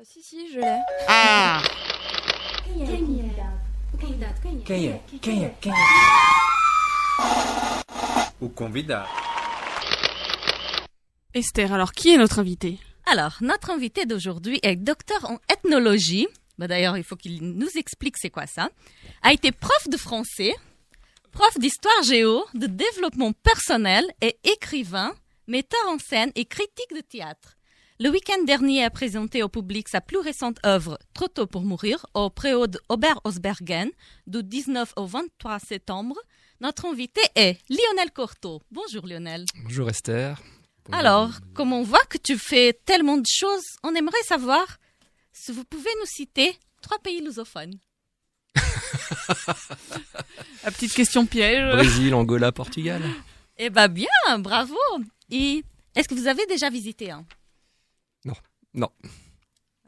Si, je l'ai. Ah! Quem é? O convidado. Esther, alors qui est notre invité? Alors, notre invité d'aujourd'hui est docteur en ethnologie. D'ailleurs, il faut qu'il nous explique c'est quoi ça. A été prof de français, prof d'histoire géo, de développement personnel et écrivain, metteur en scène et critique de théâtre. Le week-end dernier a présenté au public sa plus récente œuvre, Trop tôt pour mourir, au préau de Ober-Osbergen, du 19 au 23 septembre. Notre invité est Lionel Cortot. Bonjour Lionel. Bonjour Esther. Bonjour. Alors, comme on voit que tu fais tellement de choses, on aimerait savoir si vous pouvez nous citer 3 pays lusophones. La petite question piège. Brésil, Angola, Portugal. Eh ben bien, bravo. Et est-ce que vous avez déjà visité un? Non.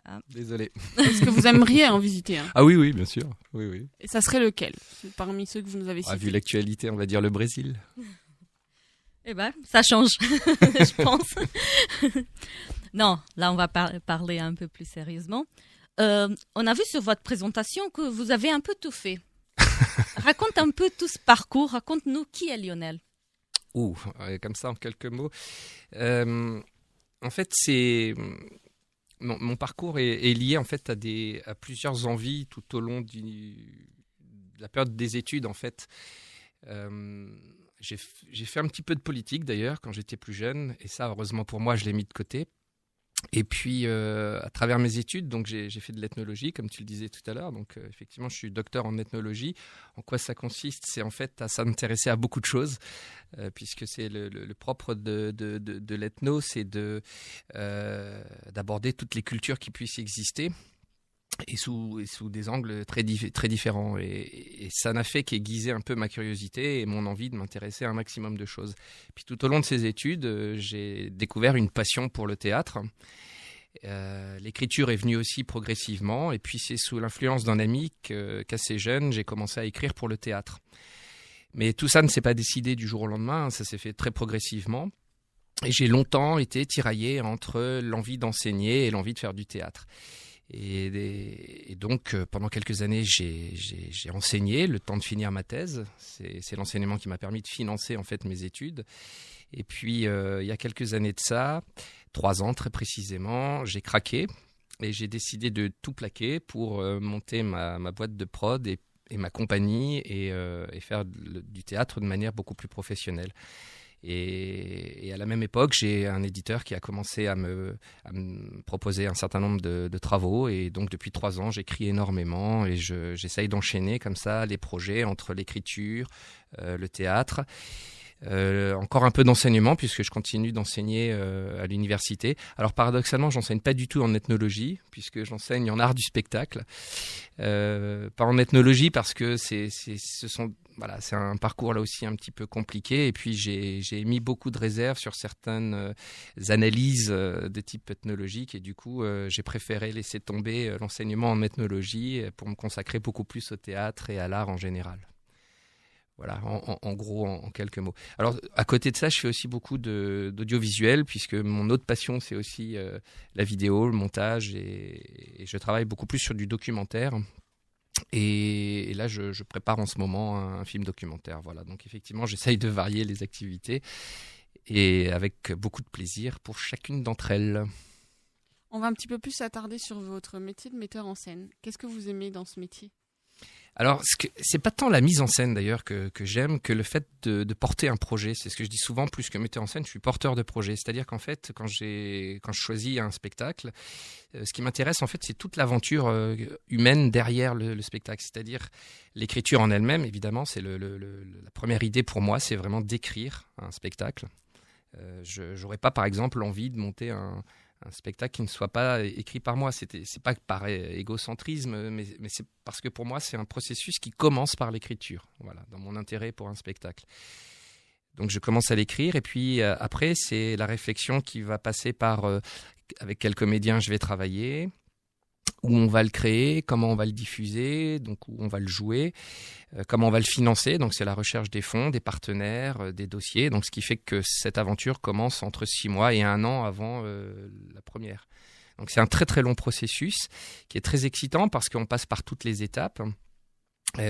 Ah. Désolé. Est-ce que vous aimeriez en visiter un? Ah oui, bien sûr. Oui. Et ça serait lequel parmi ceux que vous nous avez cités? Vu l'actualité, on va dire le Brésil. Eh ben, ça change, je pense. Non, là, on va parler un peu plus sérieusement. On a vu sur votre présentation que vous avez un peu tout fait. Raconte un peu tout ce parcours. Raconte-nous qui est Lionel. Comme ça, en quelques mots. En fait, c'est... Mon parcours est lié en fait à plusieurs envies tout au long de la période des études en fait. J'ai fait un petit peu de politique d'ailleurs quand j'étais plus jeune et ça heureusement pour moi je l'ai mis de côté. Et puis à travers mes études donc j'ai fait de l'ethnologie comme tu le disais tout à l'heure donc effectivement je suis docteur en ethnologie. En quoi ça consiste? C'est en fait à s'intéresser à beaucoup de choses puisque c'est le propre de l'ethno, c'est d'aborder toutes les cultures qui puissent exister et sous des angles très différents et ça n'a fait qu'aiguiser un peu ma curiosité et mon envie de m'intéresser à un maximum de choses. Puis tout au long de ces études, j'ai découvert une passion pour le théâtre. L'écriture est venue aussi progressivement et puis c'est sous l'influence d'un ami qu'assez jeune, j'ai commencé à écrire pour le théâtre. Mais tout ça ne s'est pas décidé du jour au lendemain, ça s'est fait très progressivement. Et j'ai longtemps été tiraillé entre l'envie d'enseigner et l'envie de faire du théâtre. Et donc, pendant quelques années, j'ai enseigné le temps de finir ma thèse. C'est l'enseignement qui m'a permis de financer en fait mes études. Et puis, il y a quelques années de ça, 3 ans très précisément, j'ai craqué et j'ai décidé de tout plaquer pour monter ma boîte de prod et ma compagnie et faire du théâtre de manière beaucoup plus professionnelle. Et à la même époque, j'ai un éditeur qui a commencé à me proposer un certain nombre de travaux. Et donc, depuis 3 ans, j'écris énormément et j'essaye d'enchaîner comme ça les projets entre l'écriture, le théâtre. Encore un peu d'enseignement puisque je continue d'enseigner à l'université. Alors paradoxalement, j'enseigne pas du tout en ethnologie puisque j'enseigne en art du spectacle. Pas en ethnologie parce que c'est un parcours là aussi un petit peu compliqué et puis j'ai émis beaucoup de réserves sur certaines analyses de type ethnologique et du coup j'ai préféré laisser tomber l'enseignement en ethnologie pour me consacrer beaucoup plus au théâtre et à l'art en général. Voilà, en gros, en quelques mots. Alors, à côté de ça, je fais aussi beaucoup d'audiovisuel, puisque mon autre passion, c'est aussi la vidéo, le montage, et je travaille beaucoup plus sur du documentaire. Et là, je prépare en ce moment un film documentaire. Voilà, donc effectivement, j'essaye de varier les activités, et avec beaucoup de plaisir pour chacune d'entre elles. On va un petit peu plus s'attarder sur votre métier de metteur en scène. Qu'est-ce que vous aimez dans ce métier ? Alors, c'est pas tant la mise en scène d'ailleurs que j'aime que le fait de porter un projet. C'est ce que je dis souvent, plus que metteur en scène, je suis porteur de projet. C'est-à-dire qu'en fait, quand je choisis un spectacle, ce qui m'intéresse en fait, c'est toute l'aventure humaine derrière le spectacle. C'est-à-dire l'écriture en elle-même, évidemment, c'est la première idée pour moi, c'est vraiment d'écrire un spectacle. Je n'aurais pas, par exemple, envie de monter un spectacle qui ne soit pas écrit par moi. C'est pas par égocentrisme, mais c'est parce que pour moi, c'est un processus qui commence par l'écriture. Voilà, dans mon intérêt pour un spectacle. Donc, je commence à l'écrire et puis après, c'est la réflexion qui va passer par avec quel comédien je vais travailler, où on va le créer, comment on va le diffuser, donc où on va le jouer, comment on va le financer. Donc, c'est la recherche des fonds, des partenaires, des dossiers. Donc, ce qui fait que cette aventure commence entre 6 mois et 1 an avant la première. Donc c'est un très très long processus qui est très excitant parce qu'on passe par toutes les étapes.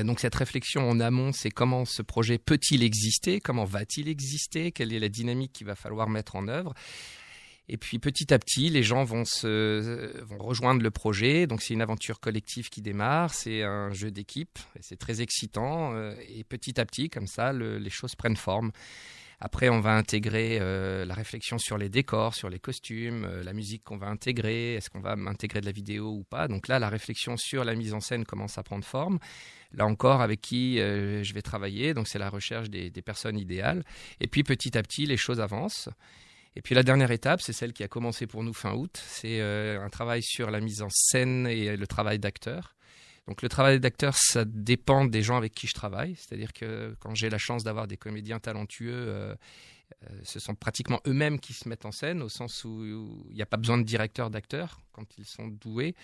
Donc cette réflexion en amont, c'est comment ce projet peut-il exister, comment va-t-il exister, quelle est la dynamique qu'il va falloir mettre en œuvre. Et puis petit à petit, les gens vont rejoindre le projet. Donc c'est une aventure collective qui démarre, c'est un jeu d'équipe, et c'est très excitant. Et petit à petit, comme ça, les choses prennent forme. Après, on va intégrer la réflexion sur les décors, sur les costumes, la musique qu'on va intégrer, est-ce qu'on va intégrer de la vidéo ou pas. Donc là, la réflexion sur la mise en scène commence à prendre forme. Là encore, avec qui je vais travailler, donc c'est la recherche des personnes idéales. Et puis petit à petit, les choses avancent. Et puis la dernière étape, c'est celle qui a commencé pour nous fin août, c'est un travail sur la mise en scène et le travail d'acteur. Donc le travail d'acteur, ça dépend des gens avec qui je travaille. C'est-à-dire que quand j'ai la chance d'avoir des comédiens talentueux, ce sont pratiquement eux-mêmes qui se mettent en scène, au sens où il n'y a pas besoin de directeur d'acteur quand ils sont doués.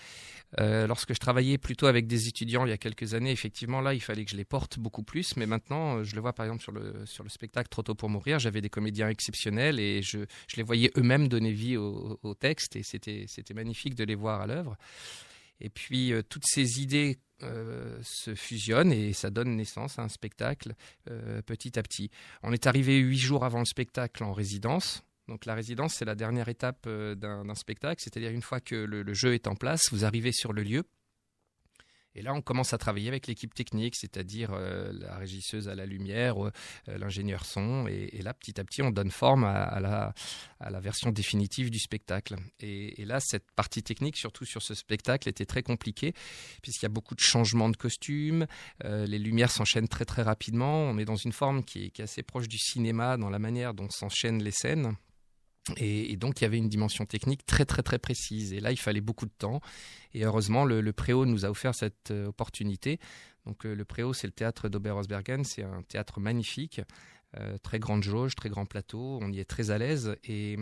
Lorsque je travaillais plutôt avec des étudiants il y a quelques années, effectivement, là, il fallait que je les porte beaucoup plus. Mais maintenant, je le vois par exemple sur le spectacle Trop tôt pour mourir, j'avais des comédiens exceptionnels et je les voyais eux-mêmes donner vie au texte et c'était magnifique de les voir à l'œuvre. Et puis, toutes ces idées se fusionnent et ça donne naissance à un spectacle petit à petit. On est arrivé 8 jours avant le spectacle en résidence. Donc la résidence, c'est la dernière étape d'un spectacle. C'est-à-dire une fois que le jeu est en place, vous arrivez sur le lieu. Et là, on commence à travailler avec l'équipe technique, c'est-à-dire la régisseuse à la lumière, l'ingénieur son. Et là, petit à petit, on donne forme à la version définitive du spectacle. Et là, cette partie technique, surtout sur ce spectacle, était très compliquée, puisqu'il y a beaucoup de changements de costumes. Les lumières s'enchaînent très, très rapidement. On est dans une forme qui est assez proche du cinéma, dans la manière dont s'enchaînent les scènes. Et donc, il y avait une dimension technique très, très, très précise. Et là, il fallait beaucoup de temps. Et heureusement, le Préau nous a offert cette opportunité. Donc, le Préau, c'est le théâtre d'Oberhausbergen. C'est un théâtre magnifique, très grande jauge, très grand plateau. On y est très à l'aise. Et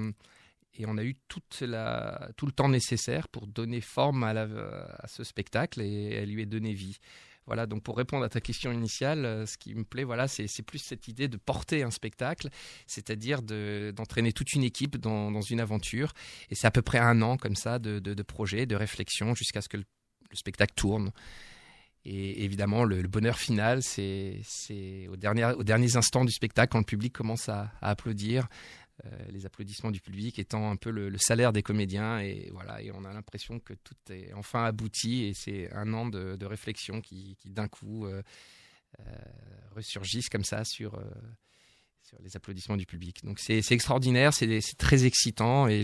on a eu tout le temps nécessaire pour donner forme à ce spectacle et à lui donner vie. Voilà, donc pour répondre à ta question initiale, ce qui me plaît, voilà, c'est plus cette idée de porter un spectacle, c'est-à-dire d'entraîner toute une équipe dans une aventure. Et c'est à peu près 1 an comme ça de projet, de réflexion, jusqu'à ce que le spectacle tourne. Et évidemment, le bonheur final, c'est aux derniers instants du spectacle, quand le public commence à applaudir. Les applaudissements du public étant un peu le salaire des comédiens et voilà, et on a l'impression que tout est enfin abouti et c'est 1 an de réflexion qui d'un coup ressurgissent comme ça sur les applaudissements du public. Donc c'est extraordinaire, c'est très excitant et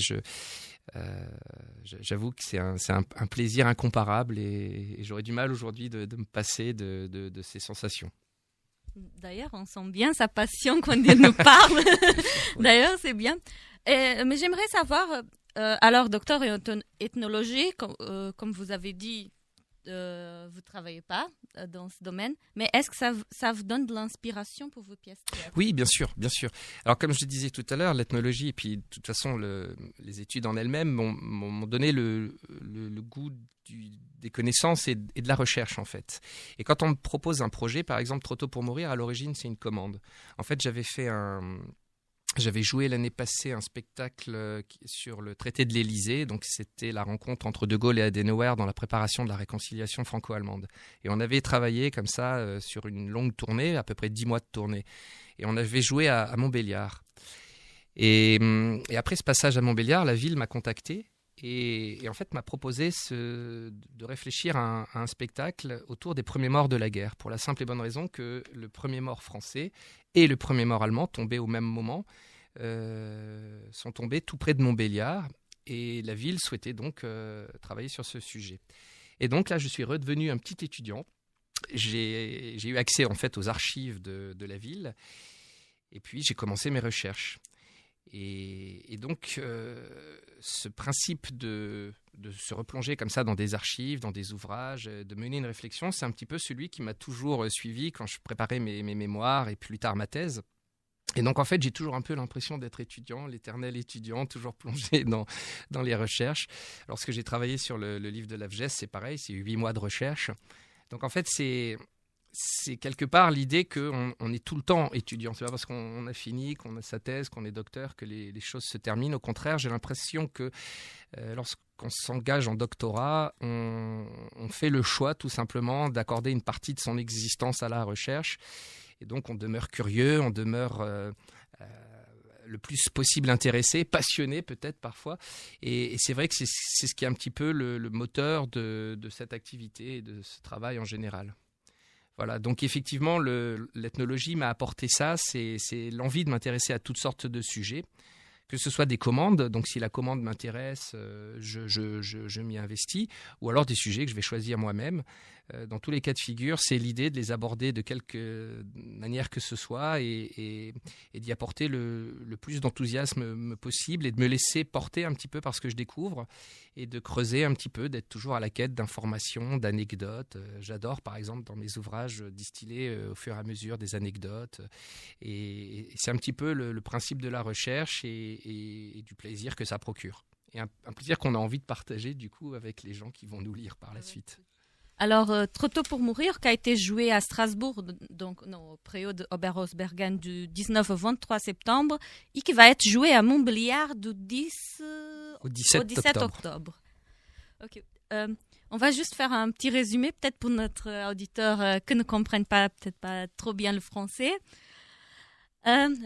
j'avoue que c'est un plaisir incomparable et j'aurais du mal aujourd'hui de me passer de ces sensations. D'ailleurs, on sent bien sa passion quand il nous parle. D'ailleurs, c'est bien. Mais j'aimerais savoir, alors, docteur en ethnologie, comme vous avez dit, vous ne travaillez pas dans ce domaine, mais est-ce que ça vous donne de l'inspiration pour vos pièces de théâtre ? Oui, bien sûr, bien sûr. Alors, comme je disais tout à l'heure, l'ethnologie et puis, de toute façon, les études en elles-mêmes m'ont donné le goût des connaissances et de la recherche, en fait. Et quand on me propose un projet, par exemple, Trop tôt pour mourir, à l'origine, c'est une commande. En fait, j'avais joué l'année passée un spectacle sur le traité de l'Élysée, donc c'était la rencontre entre De Gaulle et Adenauer dans la préparation de la réconciliation franco-allemande. Et on avait travaillé comme ça sur une longue tournée, à peu près 10 mois de tournée. Et on avait joué à Montbéliard. Et après ce passage à Montbéliard, la ville m'a contacté et en fait m'a proposé de réfléchir à un spectacle autour des premiers morts de la guerre, pour la simple et bonne raison que le premier mort français et le premier mort allemand, tombés au même moment, sont tombés tout près de Montbéliard, et la ville souhaitait donc travailler sur ce sujet. Et donc là, je suis redevenu un petit étudiant. J'ai eu accès en fait aux archives de la ville, et puis j'ai commencé mes recherches. Et donc, ce principe de se replonger comme ça dans des archives, dans des ouvrages, de mener une réflexion, c'est un petit peu celui qui m'a toujours suivi quand je préparais mes mémoires et plus tard ma thèse. Et donc, en fait, j'ai toujours un peu l'impression d'être étudiant, l'éternel étudiant, toujours plongé dans les recherches. Lorsque j'ai travaillé sur le livre de Lavgès, c'est pareil, c'est 8 mois de recherche. Donc, en fait, c'est quelque part l'idée qu'on est tout le temps étudiant. C'est pas parce qu'on a fini, qu'on a sa thèse, qu'on est docteur, que les choses se terminent. Au contraire, j'ai l'impression que qu'on s'engage en doctorat, on fait le choix tout simplement d'accorder une partie de son existence à la recherche. Et donc on demeure curieux, on demeure le plus possible intéressé, passionné peut-être parfois. Et c'est vrai que c'est ce qui est un petit peu le moteur de cette activité et de ce travail en général. Voilà, donc effectivement, l'ethnologie m'a apporté ça, c'est l'envie de m'intéresser à toutes sortes de sujets, que ce soit des commandes, donc si la commande m'intéresse, je m'y investis, ou alors des sujets que je vais choisir moi-même. Dans tous les cas de figure, c'est l'idée de les aborder de quelque manière que ce soit et d'y apporter le plus d'enthousiasme possible et de me laisser porter un petit peu par ce que je découvre et de creuser un petit peu, d'être toujours à la quête d'informations, d'anecdotes. J'adore par exemple dans mes ouvrages distiller au fur et à mesure des anecdotes et c'est un petit peu le principe de la recherche et du plaisir que ça procure. Et un plaisir qu'on a envie de partager du coup avec les gens qui vont nous lire par la suite. Alors, Trop tôt pour mourir, qui a été joué à Strasbourg, donc au Préau de Oberhausbergen du 19 au 23 septembre, et qui va être joué à Montbéliard du 10 au 17 octobre. Okay. On va juste faire un petit résumé, peut-être pour notre auditeur que ne comprenne pas, peut-être pas trop bien le français.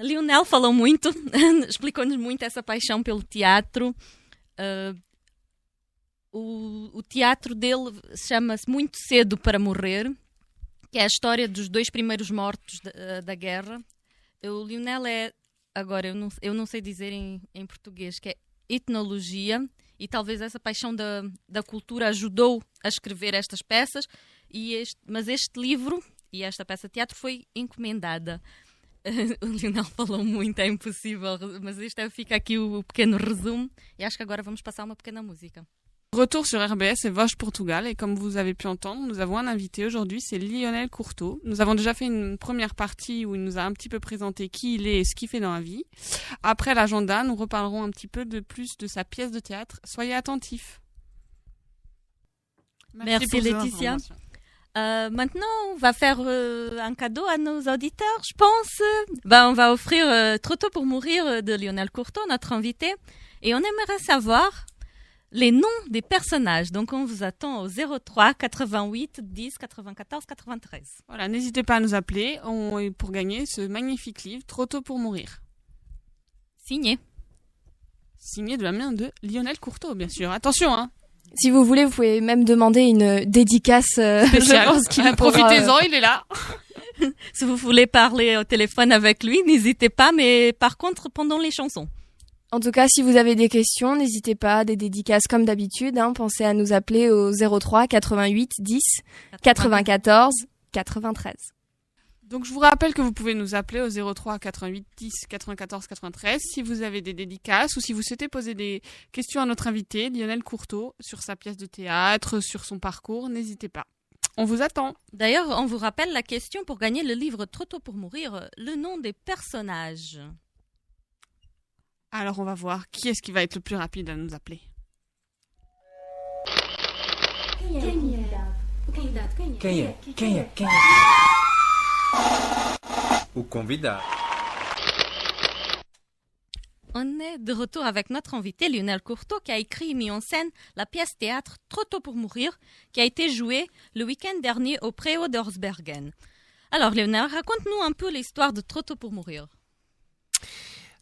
Lionel falou muito, explicou-nos muito essa paixão pelo teatro. O teatro dele chama-se Muito Cedo para Morrer, que é a história dos 2 primeiros mortos da guerra. O Lionel é, agora eu não sei dizer em português, que é etnologia, e talvez essa paixão da cultura ajudou a escrever estas peças, mas este livro e esta peça de teatro foi encomendada. O Lionel falou muito, é impossível, mas fica aqui o pequeno resumo, e acho que agora vamos passar uma pequena música. Retour sur RBS et Voz Portugal, et comme vous avez pu entendre, nous avons un invité aujourd'hui, c'est Lionel Courtauld. Nous avons déjà fait une première partie où il nous a un petit peu présenté qui il est et ce qu'il fait dans la vie. Après l'agenda, nous reparlerons un petit peu de plus de sa pièce de théâtre. Soyez attentifs. Merci Laetitia. Maintenant, on va faire un cadeau à nos auditeurs, je pense. On va offrir Trop tôt pour mourir de Lionel Courtauld, notre invité, et on aimerait savoir les noms des personnages. Donc, on vous attend au 03 88 10 94 93. Voilà, n'hésitez pas à nous appeler pour gagner ce magnifique livre, Trop tôt pour mourir. Signé De la main de Lionel Courtauld, bien sûr. Attention, hein. Si vous voulez, vous pouvez même demander une dédicace spéciale. Profitez-en, il est là. Si vous voulez parler au téléphone avec lui, n'hésitez pas, mais par contre, pendant les chansons. En tout cas, si vous avez des questions, n'hésitez pas, des dédicaces comme d'habitude, pensez à nous appeler au 03 88 10 94 93. Donc je vous rappelle que vous pouvez nous appeler au 03 88 10 94 93 si vous avez des dédicaces ou si vous souhaitez poser des questions à notre invité, Lionel Courtauld, sur sa pièce de théâtre, sur son parcours, n'hésitez pas. On vous attend. D'ailleurs, on vous rappelle la question pour gagner le livre Trop tôt pour mourir, le nom des personnages. Alors on va voir qui est-ce qui va être le plus rapide à nous appeler. Quem é? O convidado. On est de retour avec notre invité Lionel Courtauld qui a écrit et mis en scène la pièce théâtre Trop tôt pour mourir qui a été jouée le week-end dernier au Préau d'Oberhausbergen. Alors Lionel, raconte-nous un peu l'histoire de Trop tôt pour mourir.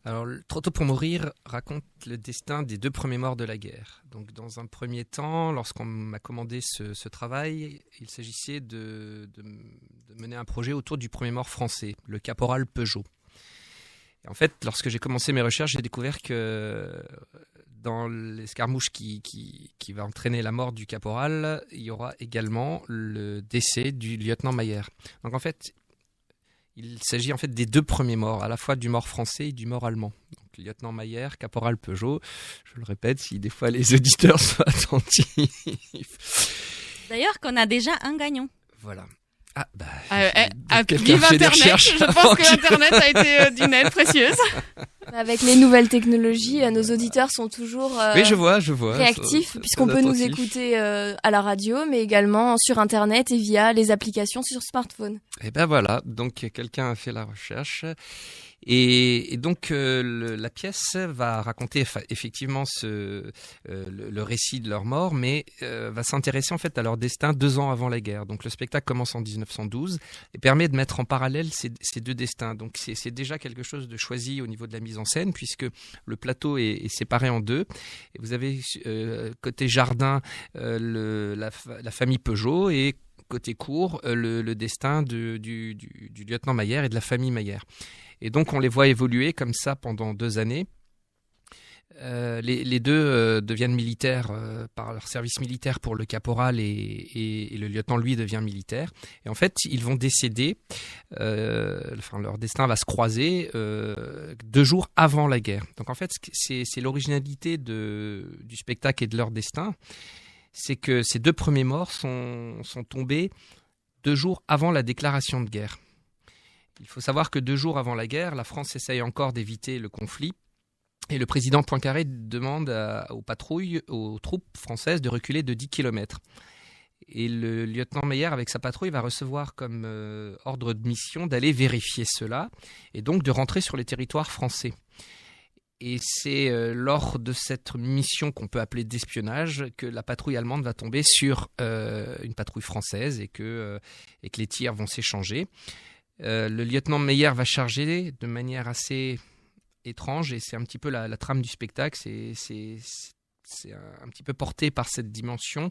Alors, Trop tôt pour mourir raconte le destin des 2 premiers morts de la guerre. Donc, dans un premier temps, lorsqu'on m'a commandé ce travail, il s'agissait de mener un projet autour du premier mort français, le caporal Peugeot. Et en fait, lorsque j'ai commencé mes recherches, j'ai découvert que dans l'escarmouche qui va entraîner la mort du caporal, il y aura également le décès du lieutenant Mayer. Donc, en fait, il s'agit en fait des 2 premiers morts, à la fois du mort français et du mort allemand. Donc, lieutenant Mayer, caporal Peugeot, je le répète, si des fois les auditeurs sont attentifs. D'ailleurs, qu'on a déjà un gagnant. Voilà. Vive Internet, je pense que Internet a été d'une aide précieuse. Avec les nouvelles technologies, nos auditeurs sont toujours oui, je vois. réactifs, puisqu'on peut nous écouter à la radio, mais également sur Internet et via les applications sur smartphone. Et ben voilà, donc quelqu'un a fait la recherche Et donc la pièce va raconter effectivement le récit de leur mort, mais va s'intéresser en fait à leur destin 2 ans avant la guerre. Donc le spectacle commence en 1912 et permet de mettre en parallèle ces 2 destins. Donc c'est déjà quelque chose de choisi au niveau de la mise en scène, puisque le plateau est séparé en 2. Et vous avez côté jardin la famille Peugeot, et côté cour le destin du lieutenant Maillère et de la famille Maillère. Et donc on les voit évoluer comme ça pendant 2 années. Les 2 deviennent militaires par leur service militaire pour le caporal, et le lieutenant lui devient militaire. Et en fait ils vont décéder, leur destin va se croiser 2 jours avant la guerre. Donc en fait c'est l'originalité du spectacle et de leur destin, c'est que ces 2 premiers morts sont tombés 2 jours avant la déclaration de guerre. Il faut savoir que 2 jours avant la guerre, la France essaye encore d'éviter le conflit, et le président Poincaré demande aux troupes françaises de reculer de 10 km. Et le lieutenant Maillère, avec sa patrouille, va recevoir comme ordre de mission d'aller vérifier cela, et donc de rentrer sur les territoires français. Et c'est lors de cette mission qu'on peut appeler d'espionnage que la patrouille allemande va tomber sur une patrouille française, et que les tirs vont s'échanger. Le lieutenant Maillère va charger de manière assez étrange, et c'est un petit peu la trame du spectacle. C'est un petit peu porté par cette dimension.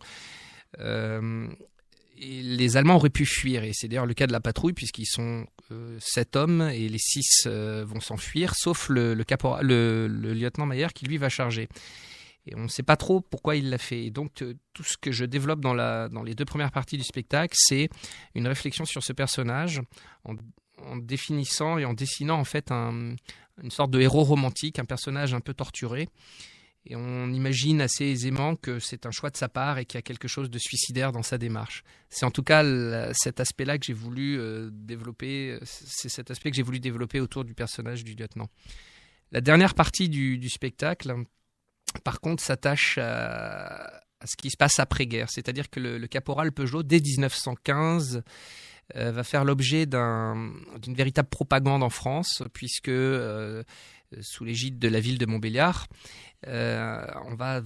Et les Allemands auraient pu fuir, et c'est d'ailleurs le cas de la patrouille, puisqu'ils sont 7 hommes et les 6 vont s'enfuir, sauf le lieutenant Maillère qui lui va charger. Et on ne sait pas trop pourquoi il l'a fait. Et donc tout ce que je développe dans les 2 premières parties du spectacle, c'est une réflexion sur ce personnage, en définissant et en dessinant en fait une sorte de héros romantique, un personnage un peu torturé. Et on imagine assez aisément que c'est un choix de sa part et qu'il y a quelque chose de suicidaire dans sa démarche. C'est en tout cas cet aspect-là que j'ai voulu développer. C'est cet aspect que j'ai voulu développer autour du personnage du lieutenant. La dernière partie du spectacle, par contre, s'attache à ce qui se passe après-guerre. C'est-à-dire que le caporal Peugeot, dès 1915, va faire l'objet d'une véritable propagande en France, puisque sous l'égide de la ville de Montbéliard, on va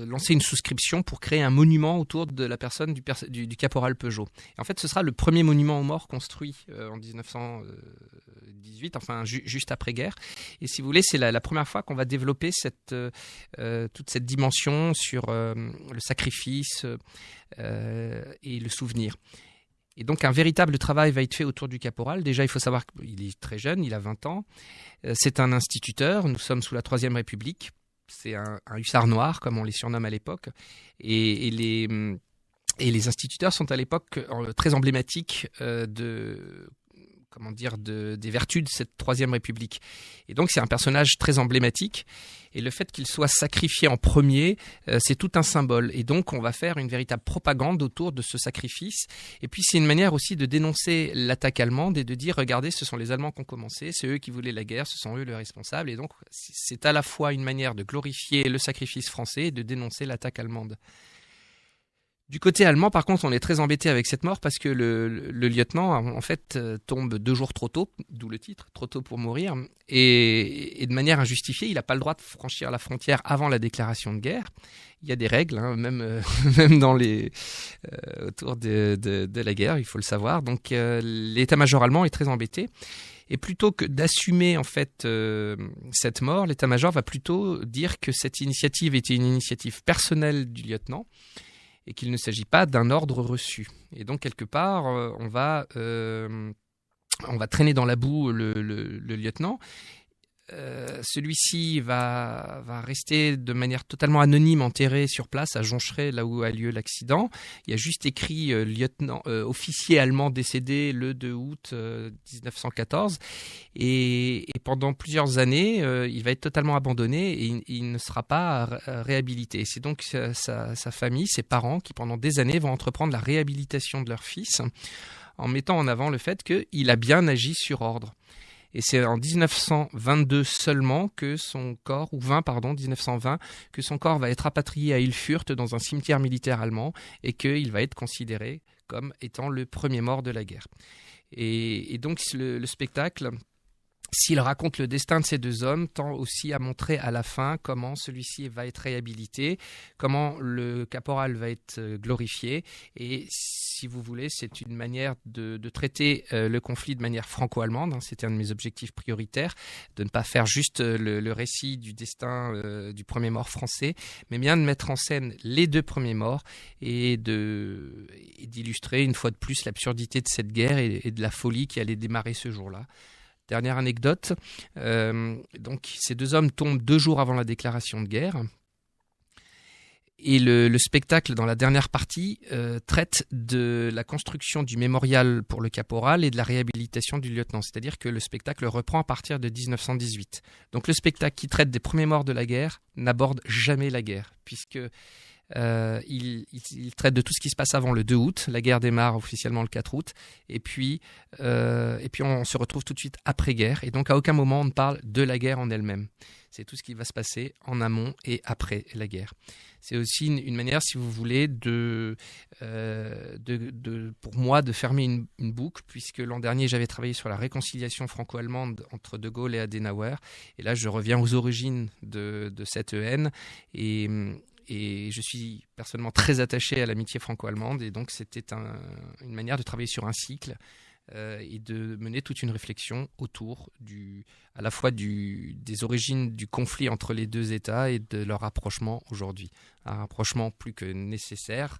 lancer une souscription pour créer un monument autour de la personne du caporal Peugeot. Et en fait, ce sera le premier monument aux morts construit en 1918, enfin juste après-guerre. Et si vous voulez, c'est la première fois qu'on va développer toute cette dimension sur le sacrifice et le souvenir. Et donc un véritable travail va être fait autour du caporal. Déjà, il faut savoir qu'il est très jeune, il a 20 ans. C'est un instituteur, nous sommes sous la Troisième République. C'est un hussard noir, comme on les surnomme à l'époque. Et les instituteurs sont à l'époque très emblématiques des vertus de cette Troisième République. Et donc c'est un personnage très emblématique, et le fait qu'il soit sacrifié en premier, c'est tout un symbole. Et donc on va faire une véritable propagande autour de ce sacrifice. Et puis c'est une manière aussi de dénoncer l'attaque allemande et de dire, regardez, ce sont les Allemands qui ont commencé, c'est eux qui voulaient la guerre, ce sont eux les responsables. Et donc c'est à la fois une manière de glorifier le sacrifice français et de dénoncer l'attaque allemande. Du côté allemand, par contre, on est très embêté avec cette mort, parce que le lieutenant, en fait, tombe 2 jours trop tôt, d'où le titre, trop tôt pour mourir, et de manière injustifiée. Il n'a pas le droit de franchir la frontière avant la déclaration de guerre. Il y a des règles, même dans autour de la guerre, il faut le savoir. Donc, l'état-major allemand est très embêté. Et plutôt que d'assumer en fait cette mort, l'état-major va plutôt dire que cette initiative était une initiative personnelle du lieutenant, et qu'il ne s'agit pas d'un ordre reçu. Et donc, quelque part, on va traîner dans la boue le lieutenant. Celui-ci va rester de manière totalement anonyme enterré sur place à Joncheray, là où a lieu l'accident. Il y a juste écrit officier allemand décédé le 2 août 1914, et pendant plusieurs années il va être totalement abandonné, et il ne sera pas réhabilité. C'est donc sa famille, ses parents, qui pendant des années vont entreprendre la réhabilitation de leur fils, en mettant en avant le fait qu'il a bien agi sur ordre. Et c'est en 1922 seulement que son corps, 1920, que son corps va être rapatrié à Ilfurt dans un cimetière militaire allemand, et qu'il va être considéré comme étant le premier mort de la guerre. Et donc le spectacle s'il raconte le destin de ces deux hommes, tend aussi à montrer à la fin comment celui-ci va être réhabilité, comment le caporal va être glorifié. Et si vous voulez, c'est une manière de traiter le conflit de manière franco-allemande. Hein. C'était un de mes objectifs prioritaires, de ne pas faire juste le récit du destin du premier mort français, mais bien de mettre en scène les deux premiers morts et d'illustrer une fois de plus l'absurdité de cette guerre et de la folie qui allait démarrer ce jour-là. Dernière anecdote, donc ces deux hommes tombent 2 jours avant la déclaration de guerre. Et le spectacle, dans la dernière partie, traite de la construction du mémorial pour le caporal et de la réhabilitation du lieutenant. C'est-à-dire que le spectacle reprend à partir de 1918. Donc le spectacle qui traite des premiers morts de la guerre n'aborde jamais la guerre, puisque il traite de tout ce qui se passe avant le 2 août. La guerre démarre officiellement le 4 août. Et puis on se retrouve tout de suite après-guerre. Et donc à aucun moment on ne parle de la guerre en elle-même. C'est tout ce qui va se passer en amont et après la guerre. C'est aussi une manière, si vous voulez, pour moi, de fermer une boucle, puisque l'an dernier, j'avais travaillé sur la réconciliation franco-allemande entre De Gaulle et Adenauer. Et là, je reviens aux origines de cette haine. Et je suis personnellement très attaché à l'amitié franco-allemande. Et donc, c'était une manière de travailler sur un cycle et de mener toute une réflexion autour à la fois des origines du conflit entre les deux États et de leur rapprochement aujourd'hui. Un rapprochement plus que nécessaire.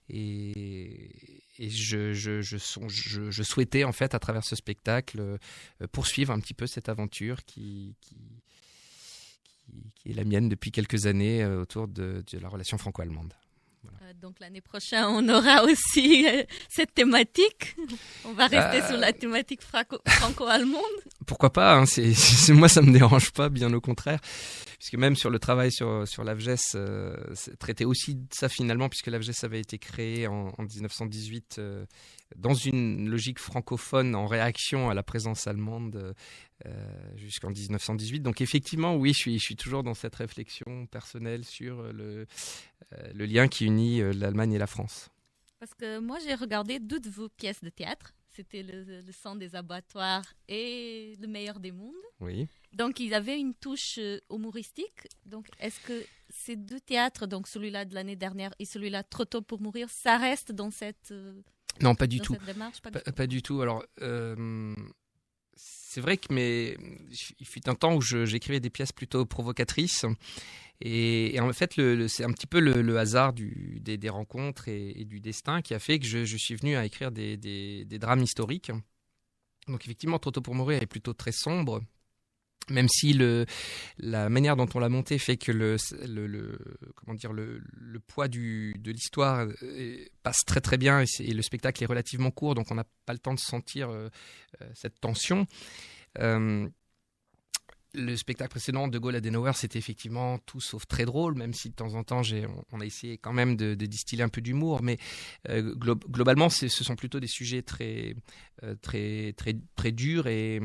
Et je souhaitais, en fait, à travers ce spectacle, poursuivre un petit peu cette aventure qui est la mienne depuis quelques années autour de la relation franco-allemande. Voilà. Donc l'année prochaine, on aura aussi cette thématique. On va rester sur la thématique franco-allemande. Pourquoi pas, hein, moi ça me dérange pas, bien au contraire. Puisque même sur le travail sur l'AVGES, traitait aussi de ça finalement, puisque l'AVGES avait été créé en 1918 dans une logique francophone en réaction à la présence allemande jusqu'en 1918. Donc effectivement, oui, je suis toujours dans cette réflexion personnelle sur le lien qui unit l'Allemagne et la France. Parce que moi, j'ai regardé 2 de vos pièces de théâtre. C'était le sang des abattoirs et le meilleur des mondes. Oui. Donc, ils avaient une touche humoristique. Donc, est-ce que ces 2 théâtres, donc celui-là de l'année dernière et celui-là Trop tôt pour mourir, ça reste dans cette non, pas du tout. Cette démarche, pas du tout. Alors, c'est vrai il fut un temps où j'écrivais des pièces plutôt provocatrices. Et en fait, c'est un petit peu le hasard des rencontres et du destin qui a fait que je suis venu à écrire des drames historiques. Donc effectivement, Trop tôt pour mourir est plutôt très sombre, même si la manière dont on l'a monté fait que le poids de l'histoire passe très très bien et le spectacle est relativement court, donc on n'a pas le temps de sentir cette tension. Le spectacle précédent, De Gaulle Adenauer, c'était effectivement tout sauf très drôle, même si de temps en temps, on a essayé quand même de distiller un peu d'humour. Mais globalement, ce sont plutôt des sujets très, très, très, très durs. Et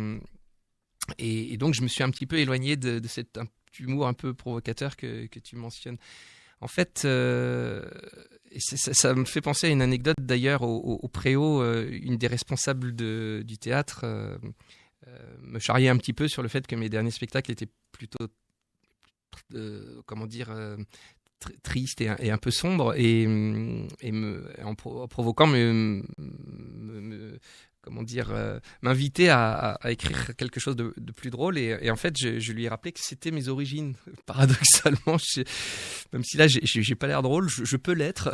donc, je me suis un petit peu éloigné de cet humour un peu provocateur que tu mentionnes. En fait, ça me fait penser à une anecdote d'ailleurs au Préau, une des responsables du théâtre me charriait un petit peu sur le fait que mes derniers spectacles étaient plutôt, tristes et un peu sombres, et en provoquant m'inviter à écrire quelque chose de plus drôle. Et en fait, je lui ai rappelé que c'était mes origines. Paradoxalement, même si là, j'ai pas l'air drôle, je peux l'être.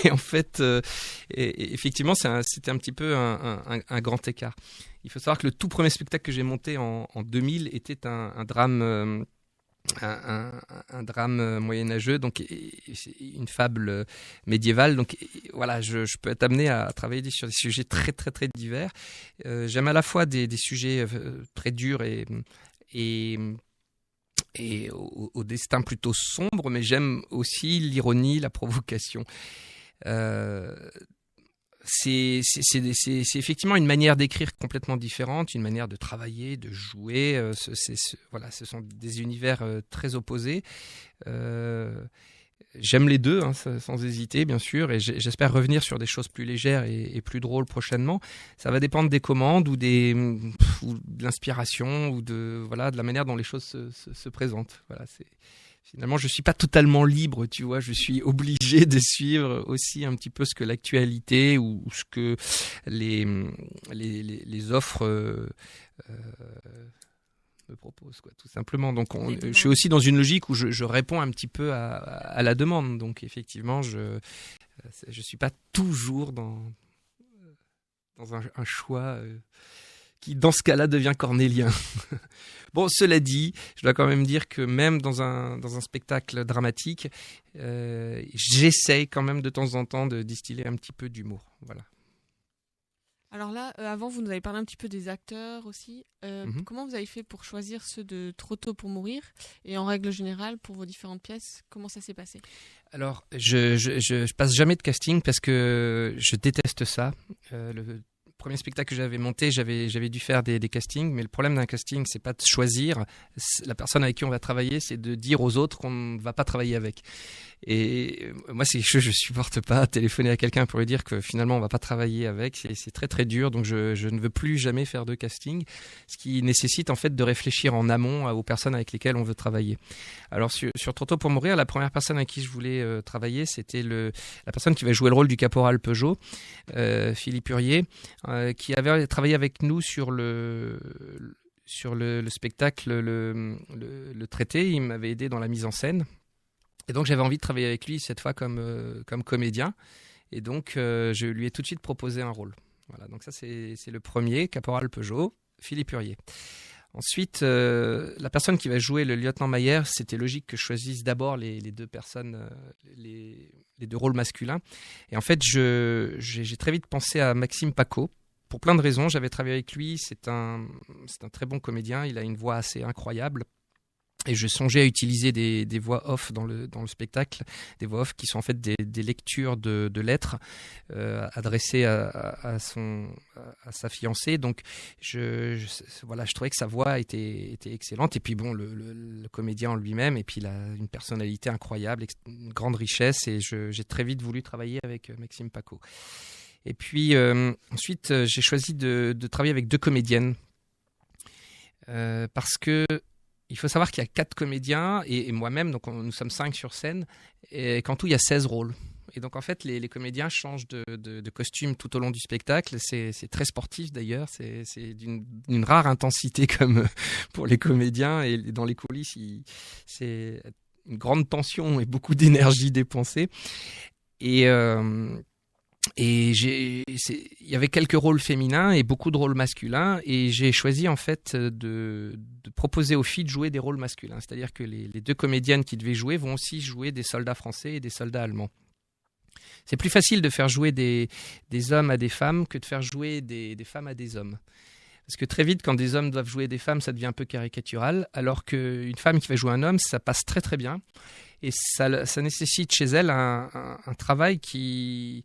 Et en fait, effectivement, c'était un petit peu un grand écart. Il faut savoir que le tout premier spectacle que j'ai monté en 2000 était un drame... un drame moyenâgeux, donc une fable médiévale. Donc voilà, je peux être amené à travailler sur des sujets très très très divers. J'aime à la fois des sujets très durs et au destin plutôt sombre, mais j'aime aussi l'ironie, la provocation. C'est effectivement une manière d'écrire complètement différente, une manière de travailler, de jouer. Ce sont des univers très opposés. J'aime les deux, hein, sans hésiter, bien sûr, et j'espère revenir sur des choses plus légères et plus drôles prochainement. Ça va dépendre des commandes ou des ou de l'inspiration ou de la manière dont les choses se présentent. Voilà, finalement, je suis pas totalement libre, tu vois. Je suis obligé de suivre aussi un petit peu ce que l'actualité ou ce que les offres me proposent, quoi, tout simplement. Donc, je suis aussi dans une logique où je réponds un petit peu à la demande. Donc, effectivement, je suis pas toujours dans un choix qui, dans ce cas-là, devient cornélien. Bon, cela dit, je dois quand même dire que même dans un spectacle dramatique, j'essaye quand même de temps en temps de distiller un petit peu d'humour. Voilà. Alors là, avant, vous nous avez parlé un petit peu des acteurs aussi. Comment vous avez fait pour choisir ceux de Trop tôt pour mourir? Et en règle générale, pour vos différentes pièces, comment ça s'est passé? Alors, je passe jamais de casting parce que je déteste ça. Le premier spectacle que j'avais monté, j'avais dû faire des castings, mais le problème d'un casting, c'est pas de choisir la personne avec qui on va travailler, c'est de dire aux autres qu'on ne va pas travailler avec. Et moi, c'est quelque chose que je supporte pas, téléphoner à quelqu'un pour lui dire que finalement on va pas travailler avec, c'est très très dur. Donc je ne veux plus jamais faire de casting, ce qui nécessite en fait de réfléchir en amont aux personnes avec lesquelles on veut travailler. Alors sur Trop tôt pour mourir, la première personne avec qui je voulais travailler, c'était la personne qui va jouer le rôle du caporal Peugeot, Philippe Hurier, qui avait travaillé avec nous sur le spectacle, le traité. Il m'avait aidé dans la mise en scène. Et donc, j'avais envie de travailler avec lui cette fois comme comédien. Et donc, je lui ai tout de suite proposé un rôle. Voilà, donc ça, c'est le premier, caporal Peugeot, Philippe Hurier. Ensuite, la personne qui va jouer le lieutenant Mayer, c'était logique que je choisisse d'abord les deux personnes, les deux rôles masculins. Et en fait, j'ai très vite pensé à Maxime Paco. Pour plein de raisons, j'avais travaillé avec lui, c'est un très bon comédien, il a une voix assez incroyable. Et je songeais à utiliser des voix off dans le spectacle, des voix off qui sont en fait des lectures de lettres adressées à sa fiancée. Donc je trouvais que sa voix était excellente. Et puis bon, le comédien en lui-même, et puis il a une personnalité incroyable, une grande richesse. Et j'ai très vite voulu travailler avec Maxime Paco. Et puis ensuite, j'ai choisi de travailler avec 2 comédiennes parce que il faut savoir qu'il y a 4 comédiens et moi-même, donc nous sommes 5 sur scène, et qu'en tout il y a 16 rôles. Et donc en fait les comédiens changent de costume tout au long du spectacle. C'est très sportif d'ailleurs, c'est d'une rare intensité comme pour les comédiens, et dans les coulisses c'est une grande tension et beaucoup d'énergie dépensée. Et il y avait quelques rôles féminins et beaucoup de rôles masculins, et j'ai choisi en fait de proposer aux filles de jouer des rôles masculins. C'est-à-dire que les 2 comédiennes qui devaient jouer vont aussi jouer des soldats français et des soldats allemands. C'est plus facile de faire jouer des hommes à des femmes que de faire jouer des femmes à des hommes. Parce que très vite, quand des hommes doivent jouer des femmes, ça devient un peu caricatural, alors qu'une femme qui va jouer un homme, ça passe très très bien. Et ça nécessite chez elle un travail qui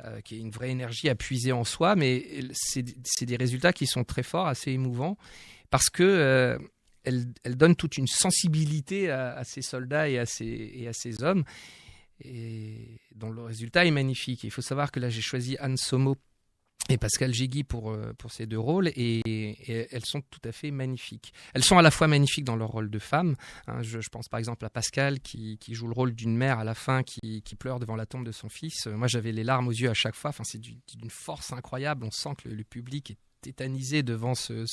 est une vraie énergie à puiser en soi, mais c'est des résultats qui sont très forts, assez émouvants, parce que elle donne toute une sensibilité à ces soldats et à ces hommes, et dont le résultat est magnifique. Il faut savoir que là, j'ai choisi Anne Sommeau et Pascal Géguy pour ces 2 rôles, et elles sont tout à fait magnifiques. Elles sont à la fois magnifiques dans leur rôle de femme. Hein, je pense par exemple à Pascal qui joue le rôle d'une mère à la fin qui pleure devant la tombe de son fils. Moi, j'avais les larmes aux yeux à chaque fois. Enfin, c'est d'une force incroyable. On sent que le public est tétanisé devant ce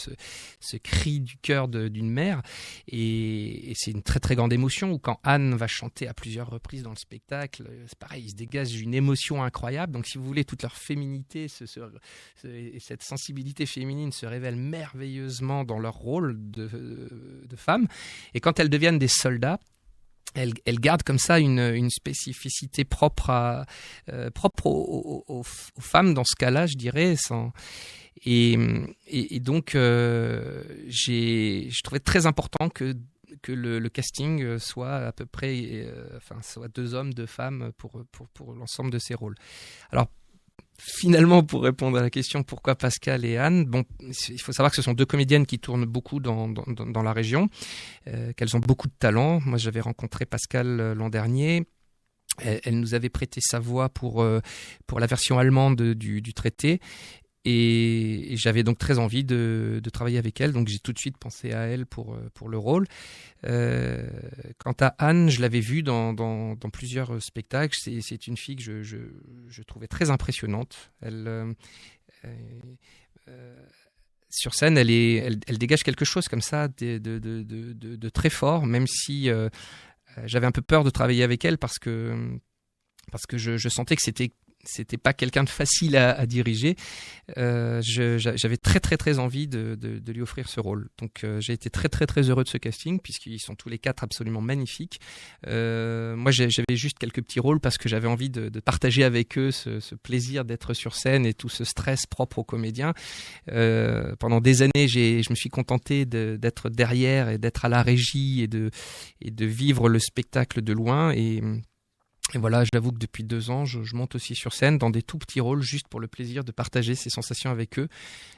cri du cœur d'une mère, et c'est une très très grande émotion. Ou quand Anne va chanter à plusieurs reprises dans le spectacle, c'est pareil, il se dégage une émotion incroyable. Donc si vous voulez, toute leur féminité et cette sensibilité féminine se révèlent merveilleusement dans leur rôle de femmes, et quand elles deviennent des soldats, elles gardent comme ça une spécificité propre aux femmes dans ce cas-là, je dirais, et donc je trouvais très important que le casting soit à peu près soit 2 hommes, 2 femmes pour l'ensemble de ces rôles. Alors finalement, pour répondre à la question pourquoi Pascal et Anne, bon, il faut savoir que ce sont 2 comédiennes qui tournent beaucoup dans la région, qu'elles ont beaucoup de talent. Moi, j'avais rencontré Pascal l'an dernier. Elle nous avait prêté sa voix pour la version allemande du traité. Et j'avais donc très envie de travailler avec elle, donc j'ai tout de suite pensé à elle pour le rôle. Quant à Anne, je l'avais vue dans plusieurs spectacles. C'est une fille que je trouvais très impressionnante. Sur scène, elle dégage quelque chose comme ça de très fort, même si j'avais un peu peur de travailler avec elle parce que je sentais que c'était pas quelqu'un de facile à diriger. J'avais très très très envie de lui offrir ce rôle. Donc j'ai été très très très heureux de ce casting puisqu'ils sont tous les quatre absolument magnifiques. Moi j'avais juste quelques petits rôles parce que j'avais envie de partager avec eux ce plaisir d'être sur scène et tout ce stress propre aux comédiens. Pendant des années je me suis contenté d'être derrière et d'être à la régie et de vivre le spectacle de loin et voilà, j'avoue que depuis 2 ans, je monte aussi sur scène dans des tout petits rôles juste pour le plaisir de partager ces sensations avec eux.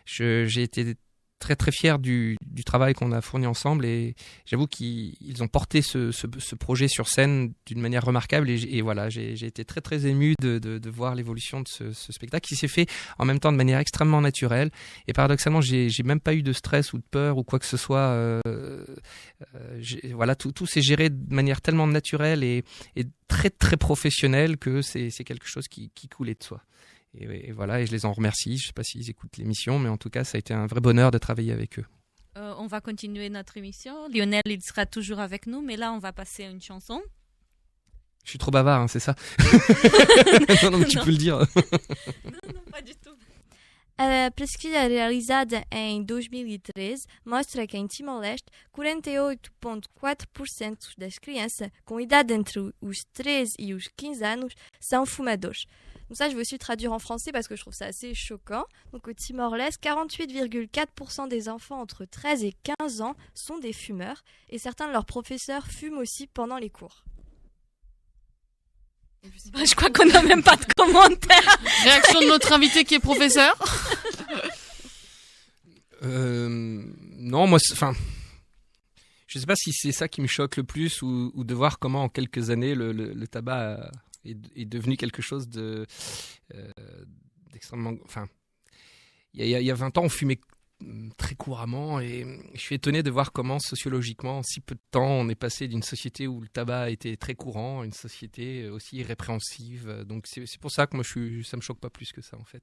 J'ai été très très fier du travail qu'on a fourni ensemble et j'avoue qu'ils ont porté ce projet sur scène d'une manière remarquable et voilà, j'ai été très très ému de voir l'évolution de ce spectacle qui s'est fait en même temps de manière extrêmement naturelle et paradoxalement j'ai même pas eu de stress ou de peur ou quoi que ce soit. Voilà, tout s'est géré de manière tellement naturelle et très très professionnelle que c'est quelque chose qui coulait de soi. Et voilà, et je les en remercie. Je ne sais pas s'ils écoutent l'émission, mais en tout cas, ça a été un vrai bonheur de travailler avec eux. On va continuer notre émission. Lionel, il sera toujours avec nous, mais là, on va passer à une chanson. Je suis trop bavard, hein, c'est ça? Non, mais tu peux le dire. Non, pas du tout. A pesquisa realizada em 2013 mostra que em Timor-Leste 48,4% das crianças com idade entre os 13 et os 15 anos são fumadores. Donc ça, je veux aussi traduire en français parce que je trouve ça assez choquant. Donc au Timor-Leste, 48,4% des enfants entre 13 et 15 ans sont des fumeurs et certains de leurs professeurs fument aussi pendant les cours. Je crois qu'on n'a même pas de commentaires. Réaction de notre invité qui est professeur. Non, moi, je sais pas si c'est ça qui me choque le plus ou de voir comment en quelques années le tabac est devenu quelque chose d'extrêmement. Enfin, il y a 20 ans, on fumait très couramment et je suis étonné de voir comment sociologiquement en si peu de temps on est passé d'une société où le tabac était très courant à une société aussi répréhensive. Donc c'est pour ça que moi ça me choque pas plus que ça en fait.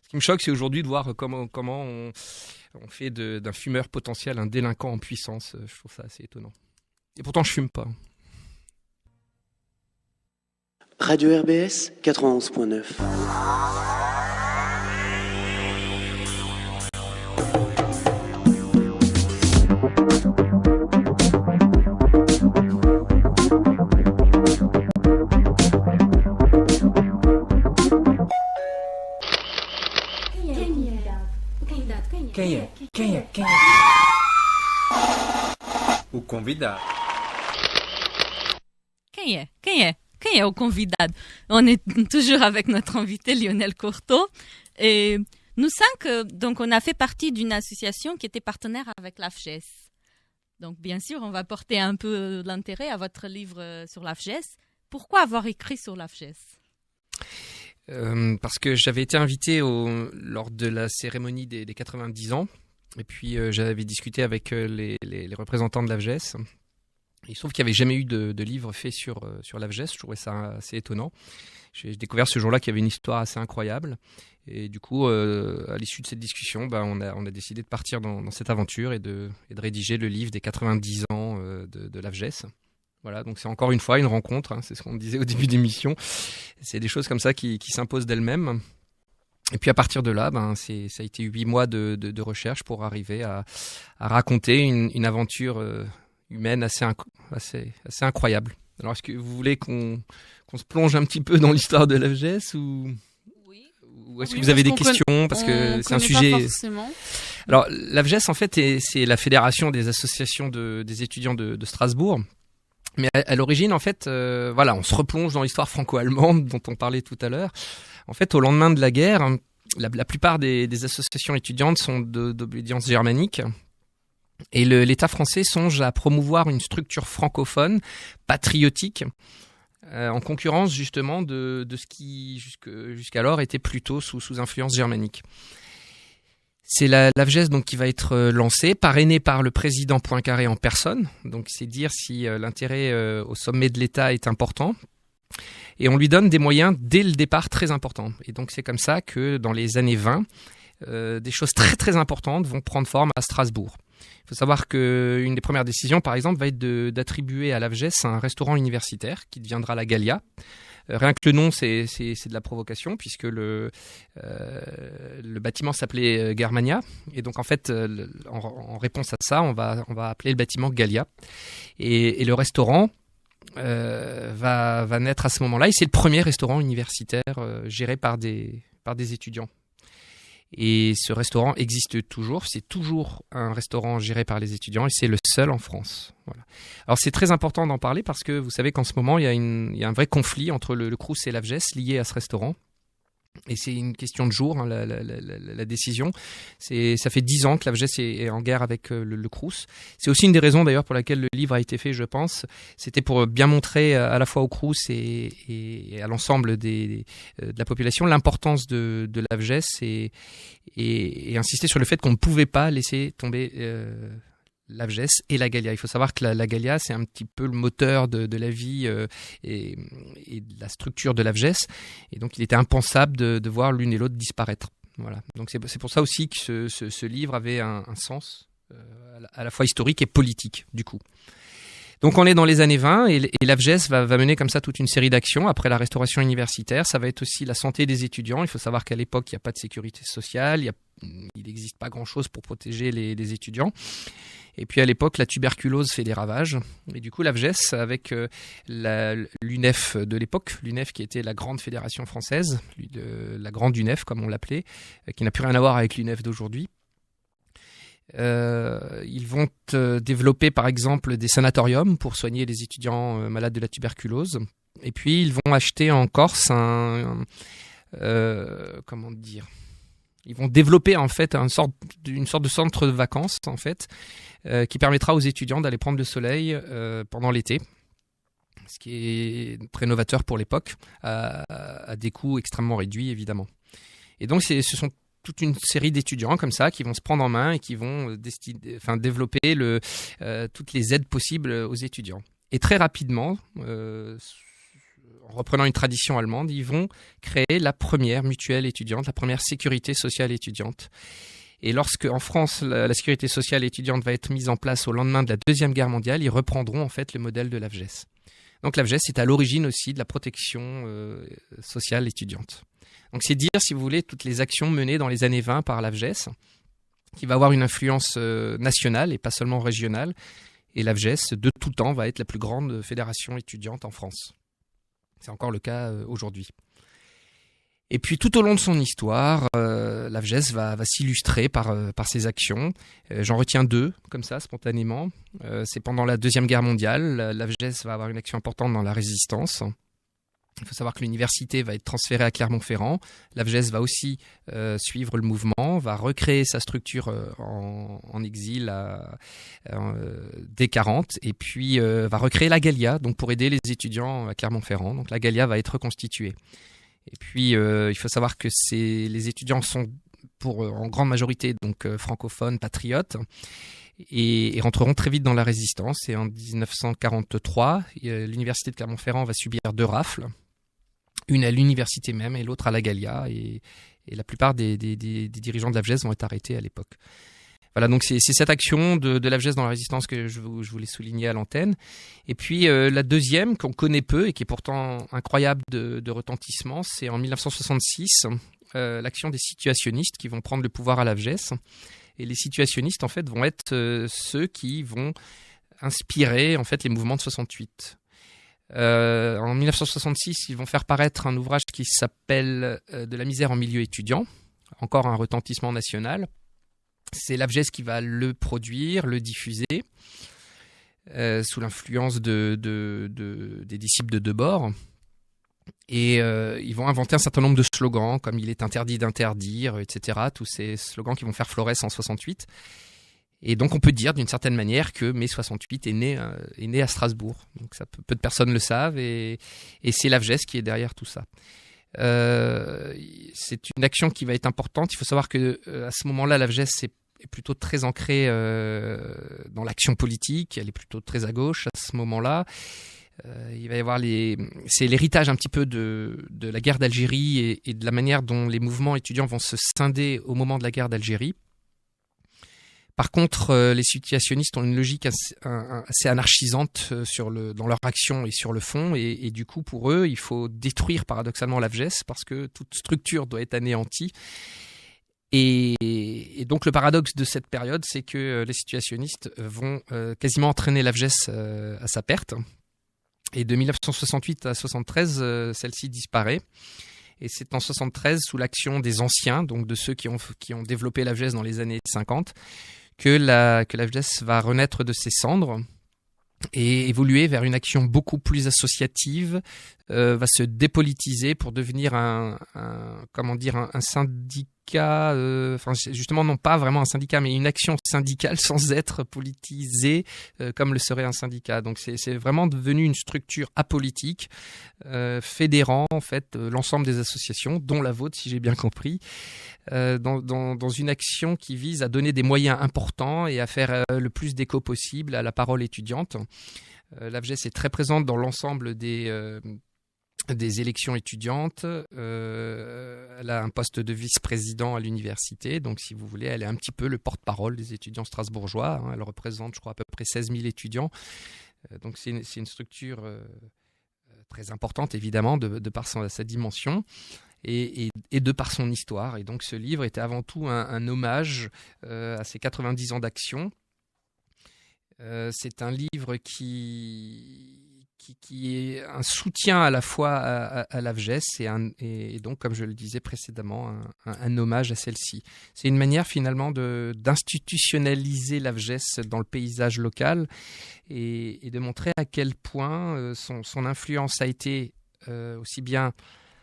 Ce qui me choque, c'est aujourd'hui de voir comment on fait d'un fumeur potentiel un délinquant en puissance. Je trouve ça assez étonnant. Et pourtant je fume pas. Radio RBS 91.9. Quem é? O convidado. Quem est au convidado? On est toujours avec notre invité Lionel Courteau. Et nous 5, donc on a fait partie d'une association qui était partenaire avec l'AFGES. Donc bien sûr, on va porter un peu l'intérêt à votre livre sur l'AFGES. Pourquoi avoir écrit sur l'AFGES? Parce que j'avais été invité lors de la cérémonie des 90 ans. Et puis j'avais discuté avec les représentants de l'AFGES. Il se trouve qu'il n'y avait jamais eu de livre fait sur l'AFGES. Je trouvais ça assez étonnant. J'ai découvert ce jour-là qu'il y avait une histoire assez incroyable. Et du coup, à l'issue de cette discussion, on a décidé de partir dans cette aventure et de rédiger le livre des 90 ans de l'AFGES. Voilà, donc c'est encore une fois une rencontre, hein, c'est ce qu'on disait au début d'émission. C'est des choses comme ça qui s'imposent d'elles-mêmes. Et puis à partir de là, ça a été 8 mois de recherche pour arriver à raconter une aventure humaine assez incroyable. Alors est-ce que vous voulez qu'on se plonge un petit peu dans l'histoire de l'AFGES ou est-ce que vous avez des questions parce que c'est un sujet. Pas forcément. Alors l'AFGES en fait c'est la fédération des associations des étudiants de Strasbourg. Mais à l'origine, en fait, on se replonge dans l'histoire franco-allemande dont on parlait tout à l'heure. En fait, au lendemain de la guerre, la plupart des associations étudiantes sont d'obédience germanique. Et l'État français songe à promouvoir une structure francophone, patriotique, en concurrence justement de ce qui jusqu'alors était plutôt sous influence germanique. C'est la l'AFGES donc qui va être lancée, parrainée par le président Poincaré en personne. Donc c'est dire si l'intérêt au sommet de l'État est important. Et on lui donne des moyens dès le départ très importants. Et donc c'est comme ça que dans les années 20, des choses très très importantes vont prendre forme à Strasbourg. Il faut savoir qu'une des premières décisions, par exemple, va être d'attribuer à l'AFGES un restaurant universitaire qui deviendra la Gallia. Rien que le nom, c'est de la provocation, puisque le bâtiment s'appelait Germania. Et donc, en fait, en réponse à ça, on va appeler le bâtiment Gallia. Et le restaurant va naître à ce moment-là. Et c'est le premier restaurant universitaire géré par des étudiants. Et ce restaurant existe toujours, c'est toujours un restaurant géré par les étudiants et c'est le seul en France. Voilà. Alors c'est très important d'en parler parce que vous savez qu'en ce moment il y a un vrai conflit entre le Crous et l'AFGES lié à ce restaurant. Et c'est une question de jour, hein, la décision. Ça fait 10 ans que l'AFGES est en guerre avec le Crous. C'est aussi une des raisons d'ailleurs pour laquelle le livre a été fait, je pense. C'était pour bien montrer à la fois au Crous et à l'ensemble de la population l'importance de l'AFGES et insister sur le fait qu'on ne pouvait pas laisser tomber l'AFGES et la Gallia. Il faut savoir que la Gallia, c'est un petit peu le moteur de la vie et de la structure de l'AFGES. Et donc, il était impensable de voir l'une et l'autre disparaître. Voilà. Donc, c'est pour ça aussi que ce livre avait un sens à la fois historique et politique, du coup. Donc, on est dans les années 20 et l'AFGES va mener comme ça toute une série d'actions. Après la restauration universitaire, ça va être aussi la santé des étudiants. Il faut savoir qu'à l'époque, il n'y a pas de sécurité sociale, il n'existe pas grand-chose pour protéger les étudiants. Et puis à l'époque, la tuberculose fait des ravages. Et du coup, l'AFGES, avec l'UNEF de l'époque, l'UNEF qui était la grande fédération française, la grande UNEF comme on l'appelait, qui n'a plus rien à voir avec l'UNEF d'aujourd'hui, ils vont développer par exemple des sanatoriums pour soigner les étudiants malades de la tuberculose. Et puis ils vont acheter en Corse ils vont développer en fait une sorte de centre de vacances en fait, qui permettra aux étudiants d'aller prendre le soleil pendant l'été, ce qui est très novateur pour l'époque, à des coûts extrêmement réduits évidemment. Et donc ce sont toute une série d'étudiants comme ça qui vont se prendre en main et qui vont développer toutes les aides possibles aux étudiants. Et très rapidement, en reprenant une tradition allemande, ils vont créer la première mutuelle étudiante, la première sécurité sociale étudiante. Et lorsque en France, la sécurité sociale étudiante va être mise en place au lendemain de la Deuxième Guerre mondiale, ils reprendront en fait le modèle de l'AFGES. Donc l'AFGES est à l'origine aussi de la protection sociale étudiante. Donc c'est dire, si vous voulez, toutes les actions menées dans les années 20 par l'AFGES, qui va avoir une influence nationale et pas seulement régionale. Et l'AFGES, de tout temps, va être la plus grande fédération étudiante en France. C'est encore le cas aujourd'hui. Et puis tout au long de son histoire, l'AFGES va s'illustrer par ses actions. J'en retiens deux, comme ça, spontanément. C'est pendant la Deuxième Guerre mondiale. L'AFGES va avoir une action importante dans la résistance. Il faut savoir que l'université va être transférée à Clermont-Ferrand. L'AFGES va aussi suivre le mouvement, va recréer sa structure en exil dès 40, et puis va recréer la Gallia, donc pour aider les étudiants à Clermont-Ferrand. Donc la Gallia va être reconstituée. Et puis il faut savoir que les étudiants sont en grande majorité donc francophones, patriotes. Et rentreront très vite dans la résistance. Et en 1943, l'université de Clermont-Ferrand va subir 2 rafles, une à l'université même et l'autre à la Gallia. Et la plupart des dirigeants de l'AFGES vont être arrêtés à l'époque. Voilà, donc c'est cette action de l'AFGES dans la résistance que je voulais souligner à l'antenne. Et puis la deuxième, qu'on connaît peu et qui est pourtant incroyable de retentissement, c'est en 1966, l'action des situationnistes qui vont prendre le pouvoir à l'AFGES. Et les situationnistes, en fait, vont être ceux qui vont inspirer, en fait, les mouvements de 68. En 1966, ils vont faire paraître un ouvrage qui s'appelle « De la misère en milieu étudiant », encore un retentissement national. C'est l'AFGES qui va le produire, le diffuser, sous l'influence des disciples de Debord. Et ils vont inventer un certain nombre de slogans, comme « il est interdit d'interdire », etc. Tous ces slogans qui vont faire florès en 68. Et donc on peut dire d'une certaine manière que mai 68 est né à Strasbourg. Donc peu de personnes le savent et c'est l'AFGES qui est derrière tout ça. C'est une action qui va être importante. Il faut savoir que à ce moment-là, la FGES est plutôt très ancrée dans l'action politique. Elle est plutôt très à gauche à ce moment-là. Il va y avoir c'est l'héritage un petit peu de la guerre d'Algérie et de la manière dont les mouvements étudiants vont se scinder au moment de la guerre d'Algérie. Par contre, les situationnistes ont une logique assez anarchisante dans leur action et sur le fond. Et du coup, pour eux, il faut détruire paradoxalement la FGES parce que toute structure doit être anéantie. Et donc, le paradoxe de cette période, c'est que les situationnistes vont quasiment entraîner la FGES à sa perte. Et de 1968 à 1973, celle-ci disparaît. Et c'est en 1973, sous l'action des anciens, donc de ceux qui ont développé la FGES dans les années 50, que la FGES va renaître de ses cendres et évoluer vers une action beaucoup plus associative, va se dépolitiser pour devenir un syndicat, justement non pas vraiment un syndicat, mais une action syndicale sans être politisée comme le serait un syndicat. Donc c'est vraiment devenu une structure apolitique, fédérant en fait l'ensemble des associations, dont la vôtre si j'ai bien compris, dans une action qui vise à donner des moyens importants et à faire le plus d'écho possible à la parole étudiante. La FGES est très présente dans l'ensemble des élections étudiantes. Elle a un poste de vice-président à l'université. Donc, si vous voulez, elle est un petit peu le porte-parole des étudiants strasbourgeois. Elle représente, je crois, à peu près 16 000 étudiants. Donc, c'est une structure très importante, évidemment, de par sa dimension et de par son histoire. Et donc, ce livre était avant tout un hommage à ses 90 ans d'action. C'est un livre qui est un soutien à la fois à la FGES et donc, comme je le disais précédemment, un hommage à celle-ci. C'est une manière finalement d'institutionnaliser la FGES dans le paysage local et de montrer à quel point son influence a été aussi bien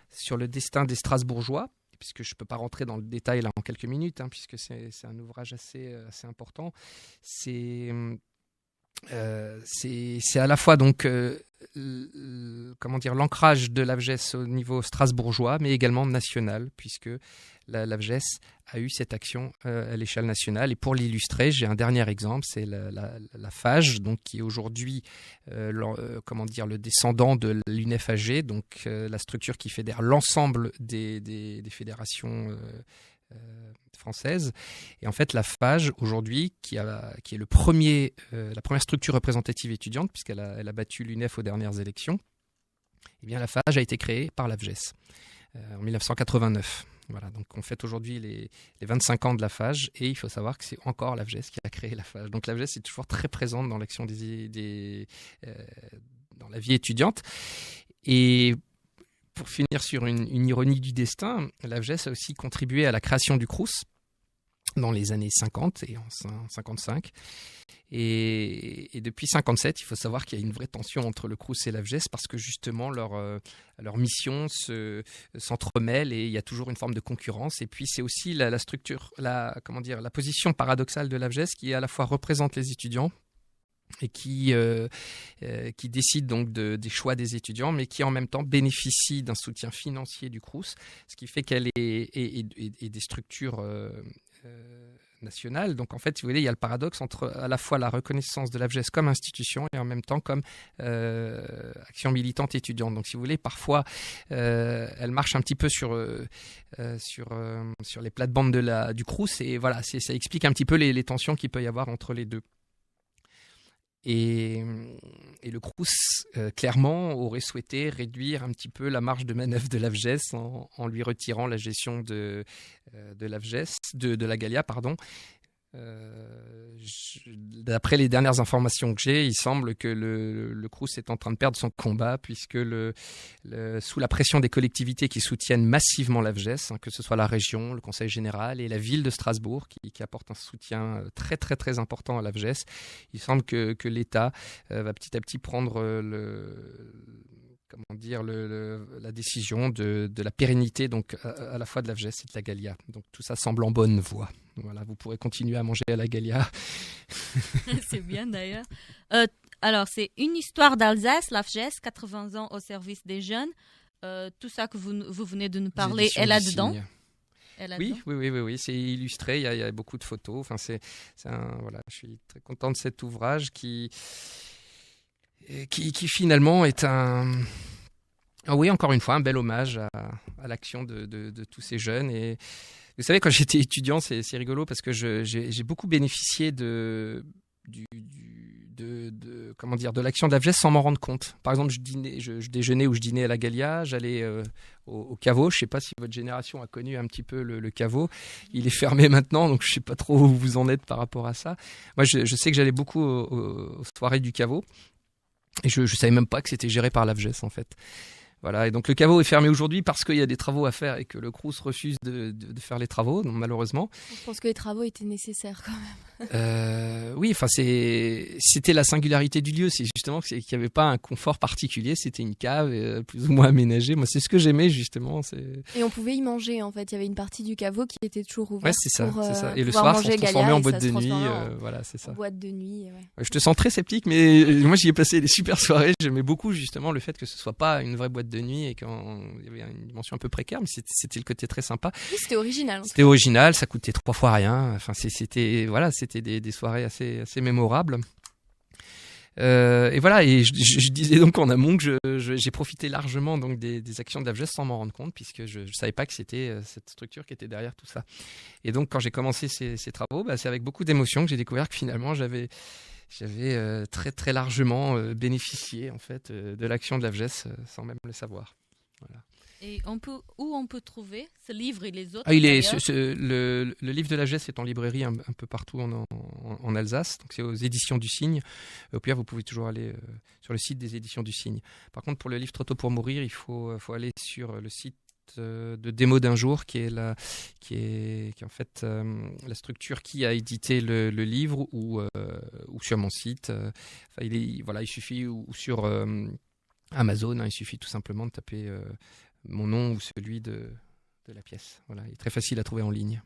sur le destin des Strasbourgeois, puisque je ne peux pas rentrer dans le détail là en quelques minutes, puisque c'est un ouvrage assez important. C'est à la fois donc l'ancrage de la FGES au niveau strasbourgeois, mais également national, puisque la FGES a eu cette action à l'échelle nationale. Et pour l'illustrer, j'ai un dernier exemple, c'est la FAGE, donc qui est aujourd'hui le descendant de l'UNEF-AG, donc la structure qui fédère l'ensemble des fédérations française. Et en fait, la FAGE, aujourd'hui, qui est la première structure représentative étudiante, puisqu'elle a battu l'UNEF aux dernières élections, eh bien, la FAGE a été créée par la FGES en 1989. Voilà, donc on fête aujourd'hui les 25 ans de la FAGE, et il faut savoir que c'est encore la FGES qui a créé la FAGE. Donc la FGES est toujours très présente dans l'action dans la vie étudiante. Et pour finir sur une ironie du destin, la FGES a aussi contribué à la création du Crous dans les années 50 et en 55. Et depuis 57, il faut savoir qu'il y a une vraie tension entre le Crous et la FGES parce que justement leur mission s'entremêle et il y a toujours une forme de concurrence. Et puis c'est aussi la structure, la position paradoxale de la FGES qui à la fois représente les étudiants et qui décide donc des choix des étudiants, mais qui en même temps bénéficie d'un soutien financier du Crous, ce qui fait qu'elle est des structures nationales. Donc en fait, si vous voulez, il y a le paradoxe entre à la fois la reconnaissance de la FGES comme institution et en même temps comme action militante étudiante. Donc si vous voulez, parfois elle marche un petit peu sur les plates-bandes du Crous, et voilà, ça explique un petit peu les tensions qu'il peut y avoir entre les deux. Et le Crous, clairement, aurait souhaité réduire un petit peu la marge de manœuvre de la FGES en lui retirant la gestion de la FGES, de la Gallia, pardon. D'après les dernières informations que j'ai, il semble que le Crous est en train de perdre son combat, puisque sous la pression des collectivités qui soutiennent massivement la FGES, que ce soit la région, le Conseil général et la ville de Strasbourg, qui apporte un soutien très très très important à la FGES, il semble que l'État va petit à petit prendre la décision de la pérennité donc à la fois de la FGES et de la Gallia. Donc tout ça semble en bonne voie. Voilà, vous pourrez continuer à manger à la Gallia. C'est bien d'ailleurs. Alors, c'est une histoire d'Alsace, la FGES, 80 ans au service des jeunes. Tout ça que vous venez de nous Les parler éditions est du là-dedans. Cygne. Est Oui, là-dedans. oui, c'est illustré, il y a beaucoup de photos. Enfin, voilà, je suis très content de cet ouvrage qui finalement est oui, encore une fois, un bel hommage à l'action de tous ces jeunes. Et vous savez, quand j'étais étudiant, c'est rigolo parce que j'ai beaucoup bénéficié de l'action de la Vgest sans m'en rendre compte. Par exemple, je déjeunais ou je dînais à la Gallia, j'allais au caveau. Je ne sais pas si votre génération a connu un petit peu le caveau. Il est fermé maintenant, donc je ne sais pas trop où vous en êtes par rapport à ça. Moi, je sais que j'allais beaucoup aux soirées du caveau et je ne savais même pas que c'était géré par la Vgest en fait. Voilà, et donc le caveau est fermé aujourd'hui parce qu'il y a des travaux à faire et que le Crous refuse de faire les travaux, donc malheureusement. Je pense que les travaux étaient nécessaires quand même. Oui, enfin c'était la singularité du lieu, c'est justement qu'il n'y avait pas un confort particulier, c'était une cave plus ou moins aménagée. Moi, c'est ce que j'aimais justement. Et on pouvait y manger en fait. Il y avait une partie du caveau qui était toujours ouverte. Ouais, c'est ça, c'est ça. Et le pouvoir soir, on se manger transformait Galia en et boîte ça de se nuit. transformait en Voilà, c'est ça. boîte de nuit. Ouais. Je te sens très sceptique, mais moi j'y ai passé des super soirées. J'aimais beaucoup justement le fait que ce soit pas une vraie boîte de nuit et qu'il y avait une dimension un peu précaire, mais c'était le côté très sympa. Oui, c'était original. C'était original, ça coûtait 3 fois rien. Enfin, c'était des soirées assez mémorables. Et voilà, et je disais donc en amont que j'ai profité largement donc des actions de la Vgest sans m'en rendre compte, puisque je savais pas que c'était cette structure qui était derrière tout ça. Et donc quand j'ai commencé ces travaux, c'est avec beaucoup d'émotion que j'ai découvert que finalement j'avais très très largement bénéficié en fait de l'action de la Vgest sans même le savoir. Voilà. Et où on peut trouver ce livre et les autres? Le livre de la Vgest est en librairie un peu partout en Alsace, donc c'est aux éditions du Cygne. Au pire, vous pouvez toujours aller sur le site des éditions du Cygne. Par contre, pour le livre Trop tôt pour mourir, il faut aller sur le site de Démo d'un jour, qui est en fait la structure qui a édité le livre, ou sur mon site. Il suffit, ou sur Amazon, il suffit tout simplement de taper mon nom ou celui de la pièce. Voilà, il est très facile à trouver en ligne.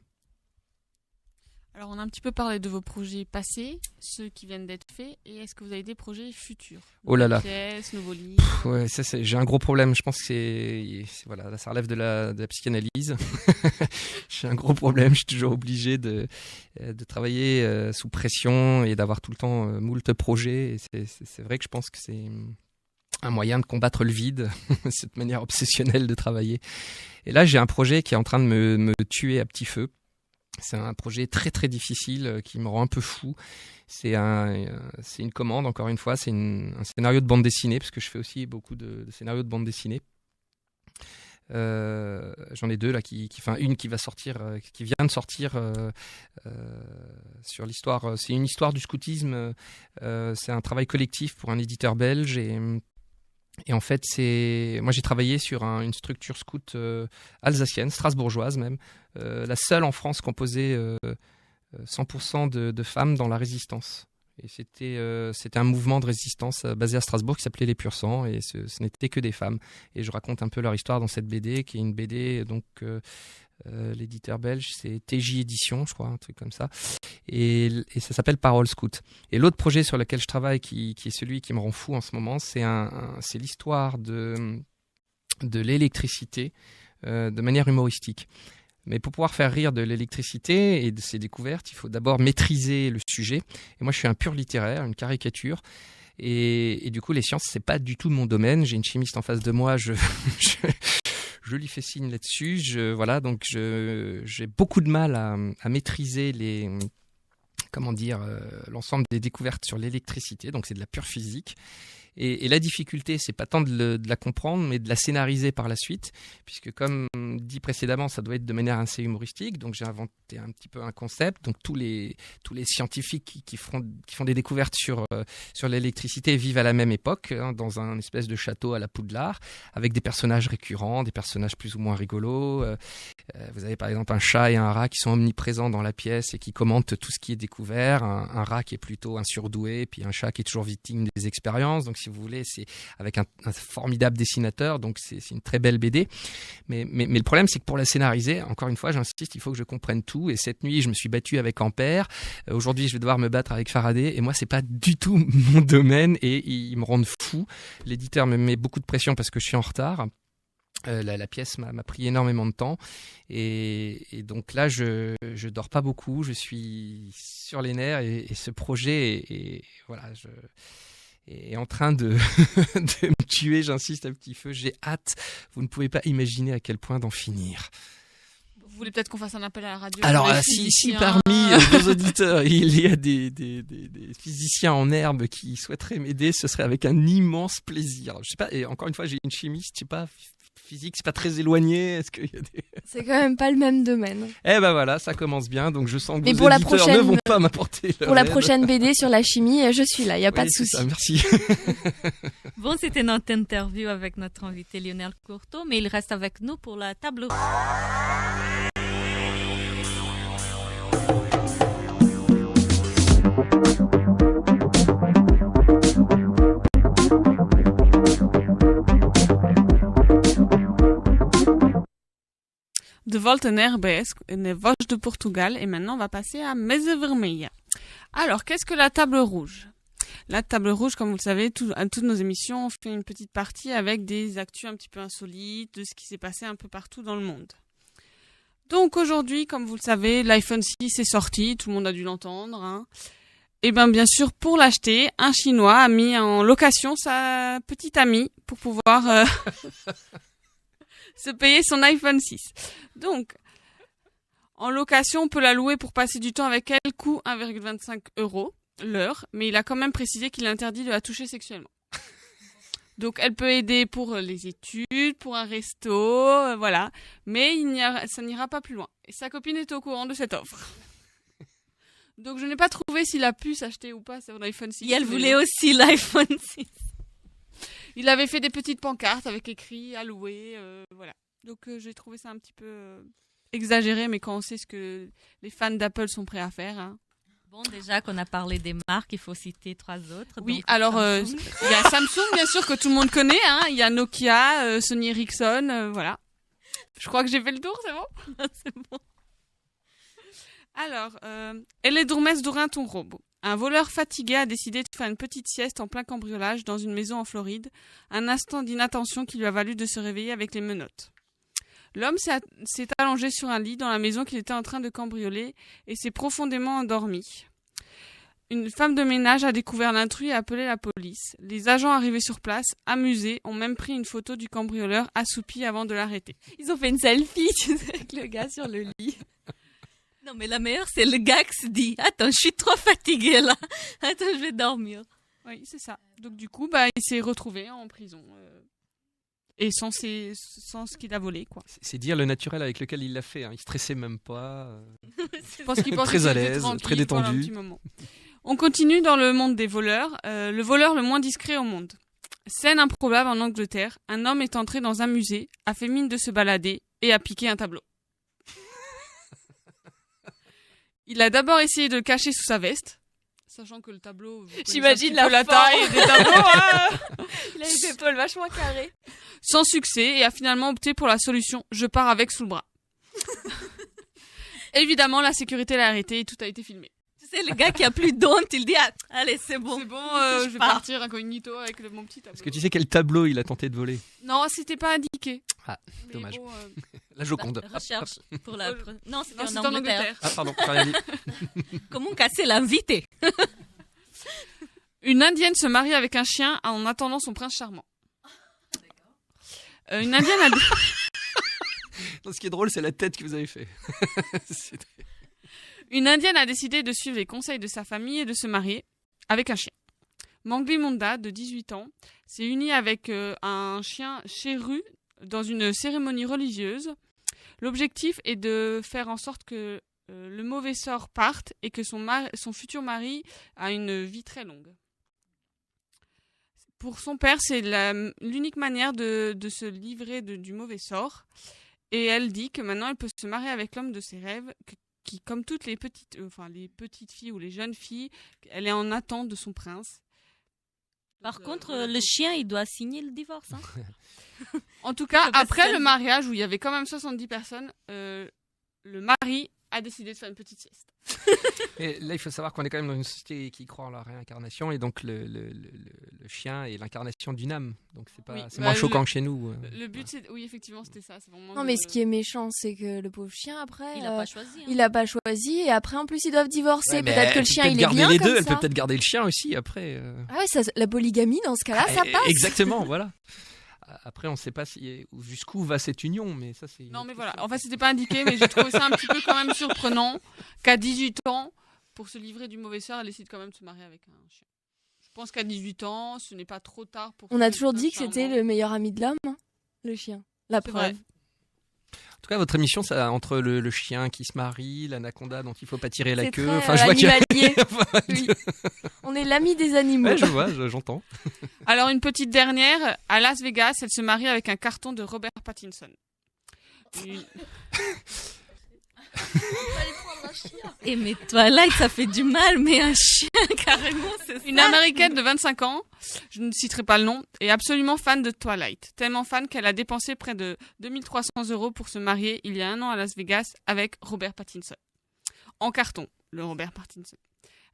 Alors, on a un petit peu parlé de vos projets passés, ceux qui viennent d'être faits, et est-ce que vous avez des projets futurs? Oh là là. Pièces, nouveaux livres? Ouais, j'ai un gros problème. Je pense que là, ça relève de la psychanalyse. J'ai un gros problème. Je suis toujours obligé de travailler sous pression et d'avoir tout le temps moult projets. Et c'est vrai que je pense que c'est un moyen de combattre le vide, cette manière obsessionnelle de travailler. Et là, j'ai un projet qui est en train de me tuer à petit feu. C'est un projet très très difficile qui me rend un peu fou. C'est une commande, encore une fois. C'est un scénario de bande dessinée, parce que je fais aussi beaucoup de scénarios de bande dessinée. J'en ai deux là, une qui va sortir, qui vient de sortir sur l'histoire. C'est une histoire du scoutisme. C'est un travail collectif pour un éditeur belge et en fait, moi j'ai travaillé sur une structure scout alsacienne, strasbourgeoise même, la seule en France composée 100% de femmes dans la résistance. Et c'était un mouvement de résistance basé à Strasbourg qui s'appelait Les Purs Sangs, et ce n'était que des femmes. Et je raconte un peu leur histoire dans cette BD, qui est une BD, donc l'éditeur belge, c'est TJ Édition, je crois, un truc comme ça. Et ça s'appelle Parole Scout. Et l'autre projet sur lequel je travaille, qui est celui qui me rend fou en ce moment, c'est l'histoire de l'électricité de manière humoristique. Mais pour pouvoir faire rire de l'électricité et de ses découvertes, il faut d'abord maîtriser le sujet. Et moi, je suis un pur littéraire, une caricature. Et du coup, les sciences, c'est pas du tout mon domaine. J'ai une chimiste en face de moi, je lui fais signe là-dessus. Donc j'ai beaucoup de mal à maîtriser l'ensemble des découvertes sur l'électricité. Donc c'est de la pure physique. Et la difficulté, c'est pas tant de la comprendre, mais de la scénariser par la suite, puisque comme dit précédemment, ça doit être de manière assez humoristique. Donc j'ai inventé un petit peu un concept. Donc tous les scientifiques qui font des découvertes sur l'électricité vivent à la même époque, dans un espèce de château à la Poudlard, avec des personnages récurrents, des personnages plus ou moins rigolos. Vous avez par exemple un chat et un rat qui sont omniprésents dans la pièce et qui commentent tout ce qui est découvert. Un rat qui est plutôt un surdoué, puis un chat qui est toujours victime des expériences. Donc si vous voulez, c'est avec un formidable dessinateur, donc c'est une très belle BD. Mais le problème, c'est que pour la scénariser, encore une fois, j'insiste, il faut que je comprenne tout. Et cette nuit, je me suis battu avec Ampère. Aujourd'hui, je vais devoir me battre avec Faraday. Et moi, c'est pas du tout mon domaine et ils me rendent fou. L'éditeur me met beaucoup de pression parce que je suis en retard. La pièce m'a pris énormément de temps et donc là je dors pas beaucoup, je suis sur les nerfs et ce projet est en train de me tuer, j'insiste un petit peu, j'ai hâte, vous ne pouvez pas imaginer à quel point d'en finir. Vous voulez peut-être qu'on fasse un appel à la radio? Alors si parmi vos auditeurs il y a des physiciens en herbe qui souhaiteraient m'aider, ce serait avec un immense plaisir. Je sais pas, et encore une fois j'ai une chimiste, je sais pas, physique, c'est pas très éloigné. Est-ce qu'il y a des... C'est quand même pas le même domaine. Eh ben voilà, ça commence bien. Donc je sens que mais vos pour la éditeurs prochaine, ne vont pas m'apporter leur pour la aide. prochaine BD sur la chimie, je suis là, il y a pas de c'est souci. ça, merci. Bon, c'était notre interview avec notre invité Lionel Courteau, mais il reste avec nous pour la table ronde. De volta na RBS, na Voz de Portugal, et maintenant on va passer à Mesa Vermelha. Alors, qu'est-ce que la table rouge? La table rouge, comme vous le savez, à toutes nos émissions, on fait une petite partie avec des actus un petit peu insolites de ce qui s'est passé un peu partout dans le monde. Donc aujourd'hui, comme vous le savez, l'iPhone 6 est sorti, tout le monde a dû l'entendre. Hein. Et bien sûr, pour l'acheter, un Chinois a mis en location sa petite amie pour pouvoir se payer son iPhone 6. Donc, en location, on peut la louer pour passer du temps avec elle, coût 1,25 € l'heure, mais il a quand même précisé qu'il est interdit de la toucher sexuellement. Donc, elle peut aider pour les études, pour un resto, voilà, mais ça n'ira pas plus loin. Et sa copine est au courant de cette offre. Donc, je n'ai pas trouvé s'il a pu s'acheter ou pas son iPhone 6. Et elle voulait aussi l'iPhone 6. Il avait fait des petites pancartes avec écrit à louer, voilà. Donc j'ai trouvé ça un petit peu exagéré, mais quand on sait ce que les fans d'Apple sont prêts à faire. Hein. Bon, déjà qu'on a parlé des marques, il faut citer 3 autres. Oui, donc, alors il y a Samsung, bien sûr, que tout le monde connaît. Hein. Il y a Nokia, Sony Ericsson, voilà. Je crois que j'ai fait le tour, c'est bon? C'est bon. Alors, elle est dormesse durant ton robe. Un voleur fatigué a décidé de faire une petite sieste en plein cambriolage dans une maison en Floride, un instant d'inattention qui lui a valu de se réveiller avec les menottes. L'homme s'est allongé sur un lit dans la maison qu'il était en train de cambrioler et s'est profondément endormi. Une femme de ménage a découvert l'intrus et a appelé la police. Les agents arrivés sur place, amusés, ont même pris une photo du cambrioleur assoupi avant de l'arrêter. Ils ont fait une selfie tu sais, avec le gars sur le lit. Non, mais la meilleure, c'est le gars qui se dit « Attends, je suis trop fatigué là. Attends, je vais dormir. » Oui, c'est ça. Donc du coup, il s'est retrouvé en prison. Et sans ce qu'il a volé, quoi. C'est dire le naturel avec lequel il l'a fait. Hein. Il stressait même pas. Je pense qu'il très à l'aise, très détendu. Un petit moment. On continue dans le monde des voleurs. Le voleur le moins discret au monde. Scène improbable en Angleterre. Un homme est entré dans un musée, a fait mine de se balader et a piqué un tableau. Il a d'abord essayé de le cacher sous sa veste, sachant que le tableau... J'imagine la taille des tableaux. Hein. Il a les épaules vachement carrées. Sans succès, et a finalement opté pour la solution « je pars avec sous le bras ». Évidemment, la sécurité l'a arrêté et tout a été filmé. Tu sais, le gars qui a plus d'honte, il dit « Allez, c'est bon. C'est bon, je vais partir incognito avec mon petit tableau. » Est-ce que tu sais quel tableau il a tenté de voler? Non, c'était pas indiqué. Ah, mais dommage. Bon, La Joconde. Recherche pour la... Non, c'était non, en Angleterre. Ah pardon, j'ai rien dit. Comment casser l'invité? Une Indienne se marie avec un chien en attendant son prince charmant. Une Indienne a... Non, ce qui est drôle, c'est la tête que vous avez fait. Une Indienne a décidé de suivre les conseils de sa famille et de se marier avec un chien. Mangli Munda, de 18 ans, s'est uni avec un chien chéru dans une cérémonie religieuse. L'objectif est de faire en sorte que le mauvais sort parte et que son futur mari a une vie très longue. Pour son père, c'est l'unique manière de se livrer du mauvais sort. Et elle dit que maintenant, elle peut se marier avec l'homme de ses rêves, qui, comme toutes les petites filles ou les jeunes filles, elle est en attente de son prince. Par contre, le chien, il doit signer le divorce. Hein. En tout cas, après le mariage, où il y avait quand même 70 personnes, le mari a décidé de faire une petite sieste. Et là, il faut savoir qu'on est quand même dans une société qui croit en la réincarnation, et donc le chien est l'incarnation d'une âme. Donc c'est moins choquant que chez nous. Le but, oui, effectivement, c'était ça. C'est vraiment Non, mais ce qui est méchant, c'est que le pauvre chien, après, Il n'a pas choisi. hein. il a pas choisi, et après, en plus, ils doivent divorcer. Ouais, mais Peut-être que elle le peut chien, peut-être il est garder bien les comme deux. Elle ça. peut peut-être garder le chien aussi après. Ah ouais, la polygamie, dans ce cas-là, ça passe. Exactement, voilà. Après, on ne sait pas jusqu'où va cette union, mais ça c'est. Non, mais voilà. En fait, c'était pas indiqué, mais j'ai trouvé ça un petit peu quand même surprenant qu'à 18 ans, pour se livrer du mauvais sort, elle décide quand même de se marier avec un chien. Je pense qu'à 18 ans, ce n'est pas trop tard pour. On a toujours dit que c'était le meilleur ami de l'homme, hein, le chien. La C'est preuve. vrai. En tout cas, votre émission, ça entre le chien qui se marie, l'anaconda dont il faut pas tirer la C'est queue. très, Enfin, je vois qu'il y a- animalier. Voilà. Oui. On est l'ami des animaux. Ouais, je vois, j'entends. Alors, une petite dernière. À Las Vegas, elle se marie avec un carton de Robert Pattinson. Une- Et mais Twilight, ça fait du mal, mais un chien, carrément, c'est ça. Une américaine de 25 ans, je ne citerai pas le nom, est absolument fan de Twilight. Tellement fan qu'elle a dépensé près de 2300 € pour se marier il y a 1 an à Las Vegas avec Robert Pattinson. En carton, le Robert Pattinson.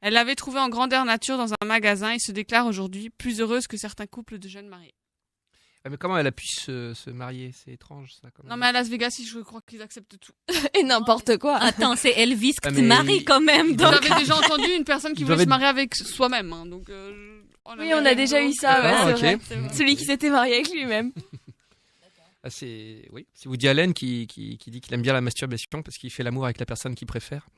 Elle l'avait trouvé en grandeur nature dans un magasin et se déclare aujourd'hui plus heureuse que certains couples de jeunes mariés. Ouais, mais comment elle a pu se marier? C'est étrange, ça. Quand même. Non, mais à Las Vegas, je crois qu'ils acceptent tout. Et n'importe quoi. Attends, c'est Elvis qui Ah, te mais marie quand même. ils Vous Donc, avez déjà entendu une personne qui Ils voulait doivent se marier avec soi-même. Hein, donc, Oui, on a déjà eu ça. Ah, Ouais, ok. c'est vrai. Celui qui s'était marié avec lui-même. Ah, oui, c'est Woody Allen qui dit qu'il aime bien la masturbation parce qu'il fait l'amour avec la personne qu'il préfère.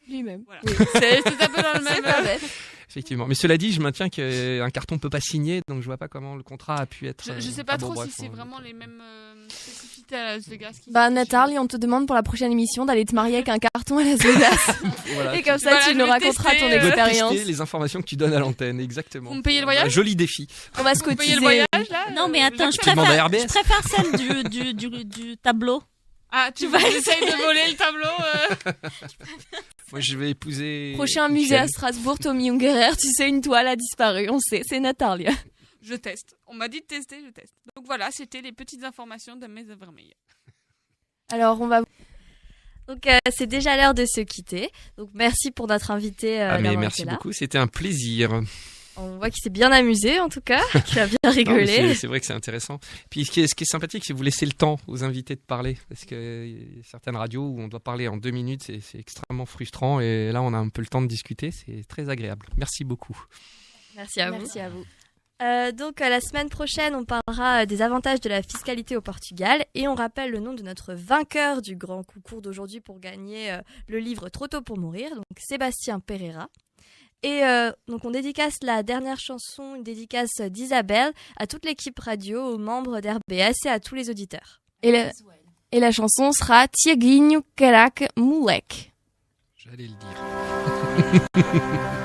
Lui-même. Voilà. Oui. C'est un peu dans le C'est même. pas bête. Effectivement. Mais cela dit, je maintiens qu'un carton peut pas signer, donc je vois pas comment le contrat a pu être. Je sais pas bon, trop bref, si c'est vraiment les mêmes spécificités à Las Vegas. Bah, Nathalie, on te demande pour la prochaine émission d'aller te marier avec un carton à Las Vegas. Voilà, Et comme ça, Voilà, tu je nous vais raconteras tester, ton tu dois expérience. tester les informations que tu donnes à l'antenne, exactement. Vous me payez le voyage Un joli défi. On va se Vous payez cotiser. le voyage là non, mais attends, je Tu demandes à préfère, RBS. je préfère celle du tableau. Ah, tu vas essayer de voler le tableau Moi, je vais épouser. Prochain musée Michel. à Strasbourg, Tommy Ungerer, tu sais, une toile a disparu, on sait, c'est Natalia. Je teste. On m'a dit de tester, je teste. Donc voilà, c'était les petites informations de Mesa Vermeille. Alors, on va. Donc, c'est déjà l'heure de se quitter. Donc, merci pour notre invité. Ah, mais d'avoir merci été là. beaucoup, c'était un plaisir. On voit qu'il s'est bien amusé, en tout cas, qu'il a bien Non, mais rigolé. c'est vrai que c'est intéressant. Puis ce qui est sympathique, c'est que vous laissez le temps aux invités de parler. Parce que y a certaines radios où on doit parler en 2 minutes, c'est extrêmement frustrant. Et là, on a un peu le temps de discuter. C'est très agréable. Merci beaucoup. Merci à vous. Merci à vous. Donc, la semaine prochaine, on parlera des avantages de la fiscalité au Portugal. Et on rappelle le nom de notre vainqueur du grand concours d'aujourd'hui pour gagner le livre Trop tôt pour mourir, donc Sébastien Pereira. Et donc on dédicace la dernière chanson, une dédicace d'Isabelle à toute l'équipe radio, aux membres d'RBS et à tous les auditeurs. Et la chanson sera Tiaguinho Carac Moulek. J'allais le dire.